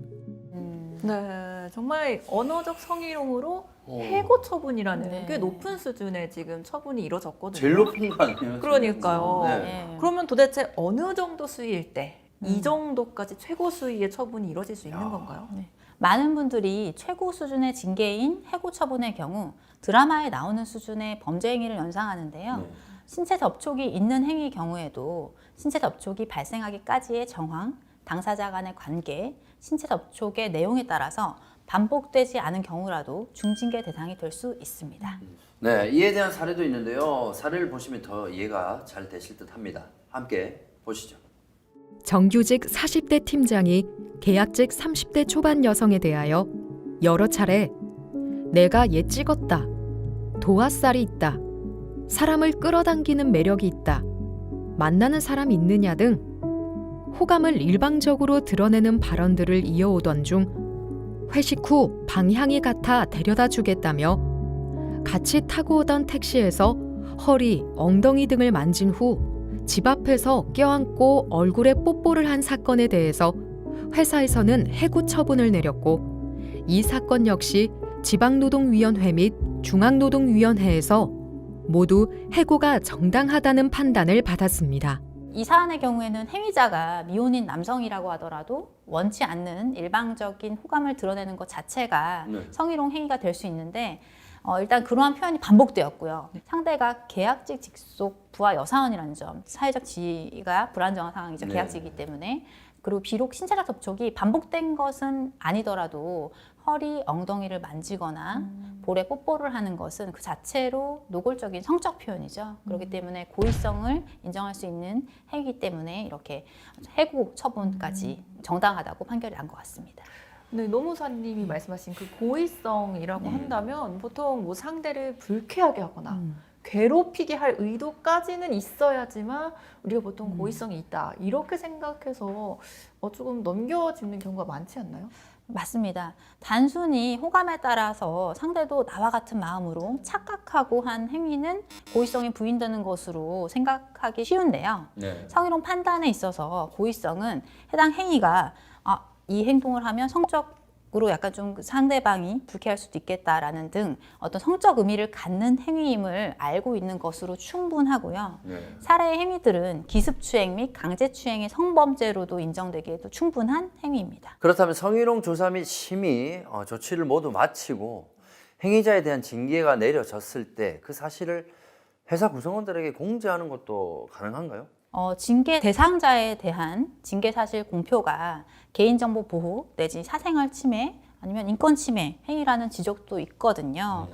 Speaker 2: 네, 정말 언어적 성희롱으로
Speaker 1: 오.
Speaker 2: 해고 처분이라는
Speaker 3: 네.
Speaker 2: 꽤 높은 수준의 지금 처분이 이루어졌거든요.
Speaker 1: 제일 높은 거 아니에요?
Speaker 2: 그러니까요.
Speaker 1: 네.
Speaker 3: 네.
Speaker 2: 그러면 도대체 어느 정도 수위일 때 이
Speaker 3: 음.
Speaker 2: 정도까지 최고 수위의 처분이 이루어질 수 있는
Speaker 1: 야.
Speaker 2: 건가요?
Speaker 3: 많은 분들이 최고 수준의 징계인 해고 처분의 경우 드라마에 나오는 수준의 범죄 행위를 연상하는데요.
Speaker 1: 네.
Speaker 3: 신체 접촉이 있는 행위 경우에도 신체 접촉이 발생하기까지의 정황, 당사자 간의 관계, 신체 접촉의 내용에 따라서 반복되지 않은 경우라도 중징계 대상이 될 수 있습니다.
Speaker 1: 네, 이에 대한 사례도 있는데요. 사례를 보시면 더 이해가 잘 되실 듯 합니다. 함께 보시죠.
Speaker 4: 정규직 40대 팀장이 계약직 30대 초반 여성에 대하여 여러 차례 내가 얘 찍었다, 도화살이 있다, 사람을 끌어당기는 매력이 있다, 만나는 사람 있느냐 등 호감을 일방적으로 드러내는 발언들을 이어오던 중 회식 후 방향이 같아 데려다 주겠다며 같이 타고 오던 택시에서 허리, 엉덩이 등을 만진 후 집 앞에서 껴안고 얼굴에 뽀뽀를 한 사건에 대해서 회사에서는 해고 처분을 내렸고 이 사건 역시 지방노동위원회 및 중앙노동위원회에서 모두 해고가 정당하다는 판단을 받았습니다.
Speaker 3: 이 사안의 경우에는 행위자가 미혼인 남성이라고 하더라도 원치 않는 일방적인 호감을 드러내는 것 자체가
Speaker 1: 네.
Speaker 3: 성희롱 행위가 될 수 있는데 일단 그러한 표현이 반복되었고요. 상대가 계약직 직속 부하 여사원이라는 점, 사회적 지위가 불안정한 상황이죠.
Speaker 1: 네.
Speaker 3: 계약직이기 때문에. 그리고 비록 신체적 접촉이 반복된 것은 아니더라도 허리, 엉덩이를 만지거나 볼에 뽀뽀를 하는 것은 그 자체로 노골적인 성적 표현이죠. 그렇기 때문에 고의성을 인정할 수 있는 행위이기 때문에 이렇게 해고 처분까지 정당하다고 판결이 난 것 같습니다.
Speaker 2: 네, 노무사님이 말씀하신 그 고의성이라고 한다면 보통 뭐 상대를 불쾌하게 하거나 괴롭히게 할 의도까지는 있어야지만 우리가 보통 고의성이 있다 이렇게 생각해서 조금 넘겨짚는 경우가 많지 않나요?
Speaker 3: 맞습니다. 단순히 호감에 따라서 상대도 나와 같은 마음으로 착각하고 한 행위는 고의성이 부인되는 것으로 생각하기 쉬운데요.
Speaker 1: 네.
Speaker 3: 성희롱 판단에 있어서 고의성은 해당 행위가 이 행동을 하면 성적으로 약간 좀 상대방이 불쾌할 수도 있겠다라는 등 어떤 성적 의미를 갖는 행위임을 알고 있는 것으로 충분하고요.
Speaker 1: 네.
Speaker 3: 살해의 행위들은 기습추행 및 강제추행의 성범죄로도 인정되기에도 충분한 행위입니다.
Speaker 1: 그렇다면 성희롱 조사 및 심의 조치를 모두 마치고 행위자에 대한 징계가 내려졌을 때 그 사실을 회사 구성원들에게 공지하는 것도 가능한가요?
Speaker 3: 징계 대상자에 대한 징계 사실 공표가 개인정보 보호 내지 사생활 침해 아니면 인권 침해 행위라는 지적도 있거든요.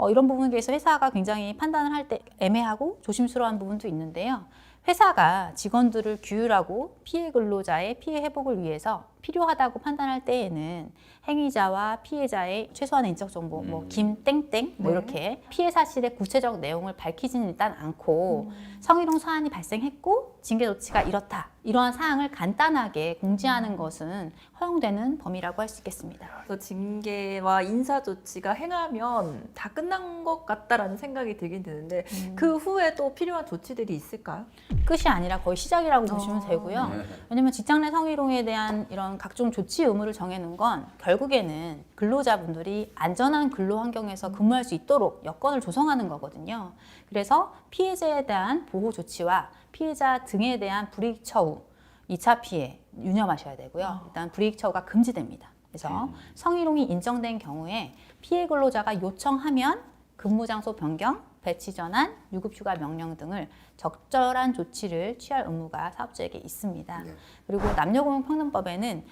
Speaker 3: 이런 부분에 대해서 회사가 굉장히 판단을 할 때 애매하고 조심스러운 부분도 있는데요. 회사가 직원들을 규율하고 피해 근로자의 피해 회복을 위해서 필요하다고 판단할 때에는 행위자와 피해자의 최소한의 인적 정보, 뭐 김땡땡 뭐 이렇게 피해 사실의 구체적 내용을 밝히지는 일단 않고 성희롱 사안이 발생했고 징계 조치가 이렇다. 이러한 사항을 간단하게 공지하는 것은 허용되는 범위라고 할 수 있겠습니다.
Speaker 2: 그래서 징계와 인사 조치가 행하면 다 끝난 것 같다라는 생각이 들긴 드는데 그 후에 또 필요한 조치들이 있을까요?
Speaker 3: 끝이 아니라 거의 시작이라고 보시면 되고요.
Speaker 1: 네.
Speaker 3: 왜냐하면 직장 내 성희롱에 대한 이런 각종 조치 의무를 정해놓은 건 결국에는 근로자분들이 안전한 근로 환경에서 근무할 수 있도록 여건을 조성하는 거거든요. 그래서 피해자에 대한 보호 조치와 피해자 등에 대한 불이익 처우, 2차 피해 유념하셔야 되고요. 일단 불이익 처우가 금지됩니다. 그래서 성희롱이 인정된 경우에 피해 근로자가 요청하면 근무 장소 변경, 배치 전환, 유급휴가 명령 등을 적절한 조치를 취할 의무가 사업주에게 있습니다.
Speaker 1: 네.
Speaker 3: 그리고 남녀고용평등법에는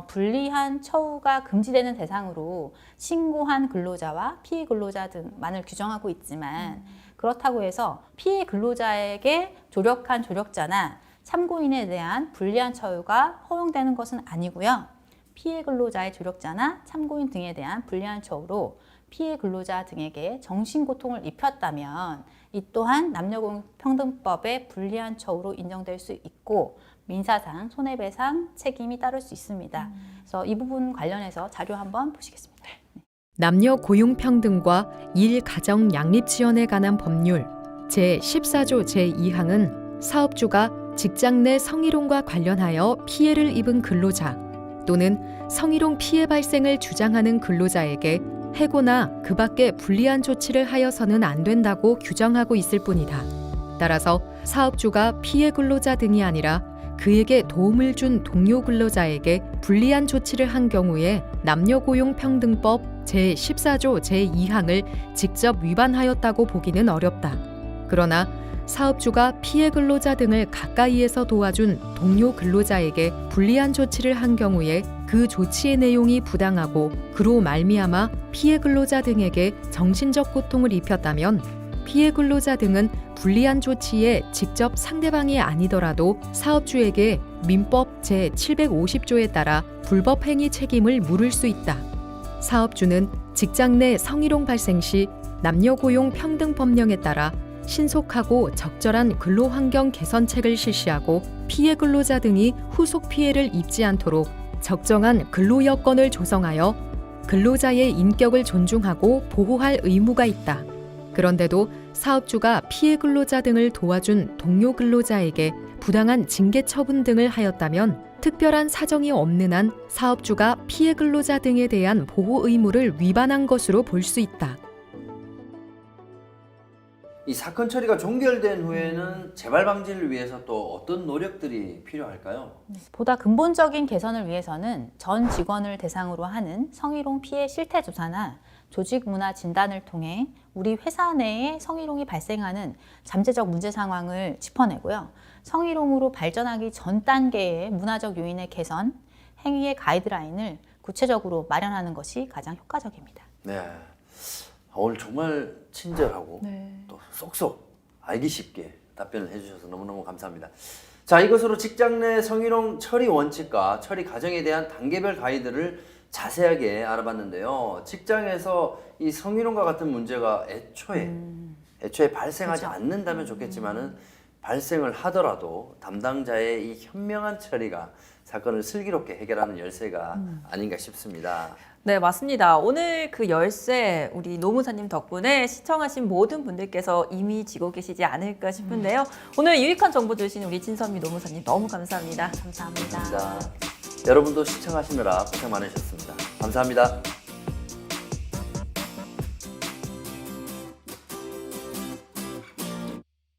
Speaker 3: 불리한 처우가 금지되는 대상으로 신고한 근로자와 피해 근로자 등만을 규정하고 있지만 그렇다고 해서 피해 근로자에게 조력한 조력자나 참고인에 대한 불리한 처우가 허용되는 것은 아니고요. 피해 근로자의 조력자나 참고인 등에 대한 불리한 처우로 피해 근로자 등에게 정신고통을 입혔다면 이 또한 남녀고용평등법의 불리한 처우로 인정될 수 있고 민사상 손해배상 책임이 따를 수 있습니다. 그래서 이 부분 관련해서 자료 한번 보시겠습니다.
Speaker 4: 남녀 고용평등과 일 가정 양립 지원에 관한 법률 제14조 제2항은 사업주가 직장 내 성희롱과 관련하여 피해를 입은 근로자 또는 성희롱 피해 발생을 주장하는 근로자에게 해고나 그 밖의 불리한 조치를 하여서는 안 된다고 규정하고 있을 뿐이다. 따라서 사업주가 피해 근로자 등이 아니라 그에게 도움을 준 동료 근로자에게 불리한 조치를 한 경우에 남녀고용평등법 제14조 제2항을 직접 위반하였다고 보기는 어렵다. 그러나 사업주가 피해 근로자 등을 가까이에서 도와준 동료 근로자에게 불리한 조치를 한 경우에 그 조치의 내용이 부당하고 그로 말미암아 피해 근로자 등에게 정신적 고통을 입혔다면 피해 근로자 등은 불리한 조치에 직접 상대방이 아니더라도 사업주에게 민법 제750조에 따라 불법 행위 책임을 물을 수 있다. 사업주는 직장 내 성희롱 발생 시 남녀고용평등법령에 따라 신속하고 적절한 근로환경 개선책을 실시하고 피해 근로자 등이 후속 피해를 입지 않도록 적정한 근로 여건을 조성하여 근로자의 인격을 존중하고 보호할 의무가 있다. 그런데도 사업주가 피해 근로자 등을 도와준 동료 근로자에게 부당한 징계 처분 등을 하였다면 특별한 사정이 없는 한 사업주가 피해 근로자 등에 대한 보호 의무를 위반한 것으로 볼 수 있다.
Speaker 1: 이 사건 처리가 종결된 후에는 재발 방지를 위해서 또 어떤 노력들이 필요할까요?
Speaker 3: 보다 근본적인 개선을 위해서는 전 직원을 대상으로 하는 성희롱 피해 실태 조사나 조직 문화 진단을 통해 우리 회사 내에 성희롱이 발생하는 잠재적 문제 상황을 짚어내고요. 성희롱으로 발전하기 전 단계의 문화적 요인의 개선, 행위의 가이드라인을 구체적으로 마련하는 것이 가장 효과적입니다.
Speaker 1: 네. 오늘 정말 친절하고
Speaker 2: 네.
Speaker 1: 또 쏙쏙 알기 쉽게 답변을 해주셔서 너무너무 감사합니다. 자, 이것으로 직장 내 성희롱 처리 원칙과 처리 과정에 대한 단계별 가이드를 자세하게 알아봤는데요. 직장에서 이 성희롱과 같은 문제가 애초에 발생하지
Speaker 3: 그렇죠.
Speaker 1: 않는다면 좋겠지만은 발생을 하더라도 담당자의 이 현명한 처리가 사건을 슬기롭게 해결하는 열쇠가 아닌가 싶습니다.
Speaker 2: 네, 맞습니다. 오늘 그 열쇠 우리 노무사님 덕분에 시청하신 모든 분들께서 이미 쥐고 계시지 않을까 싶은데요. 오늘 유익한 정보 주신 우리 진선미 노무사님 너무 감사합니다.
Speaker 3: 감사합니다.
Speaker 1: 감사합니다. 여러분도 시청하시느라 고생 많으셨습니다. 감사합니다.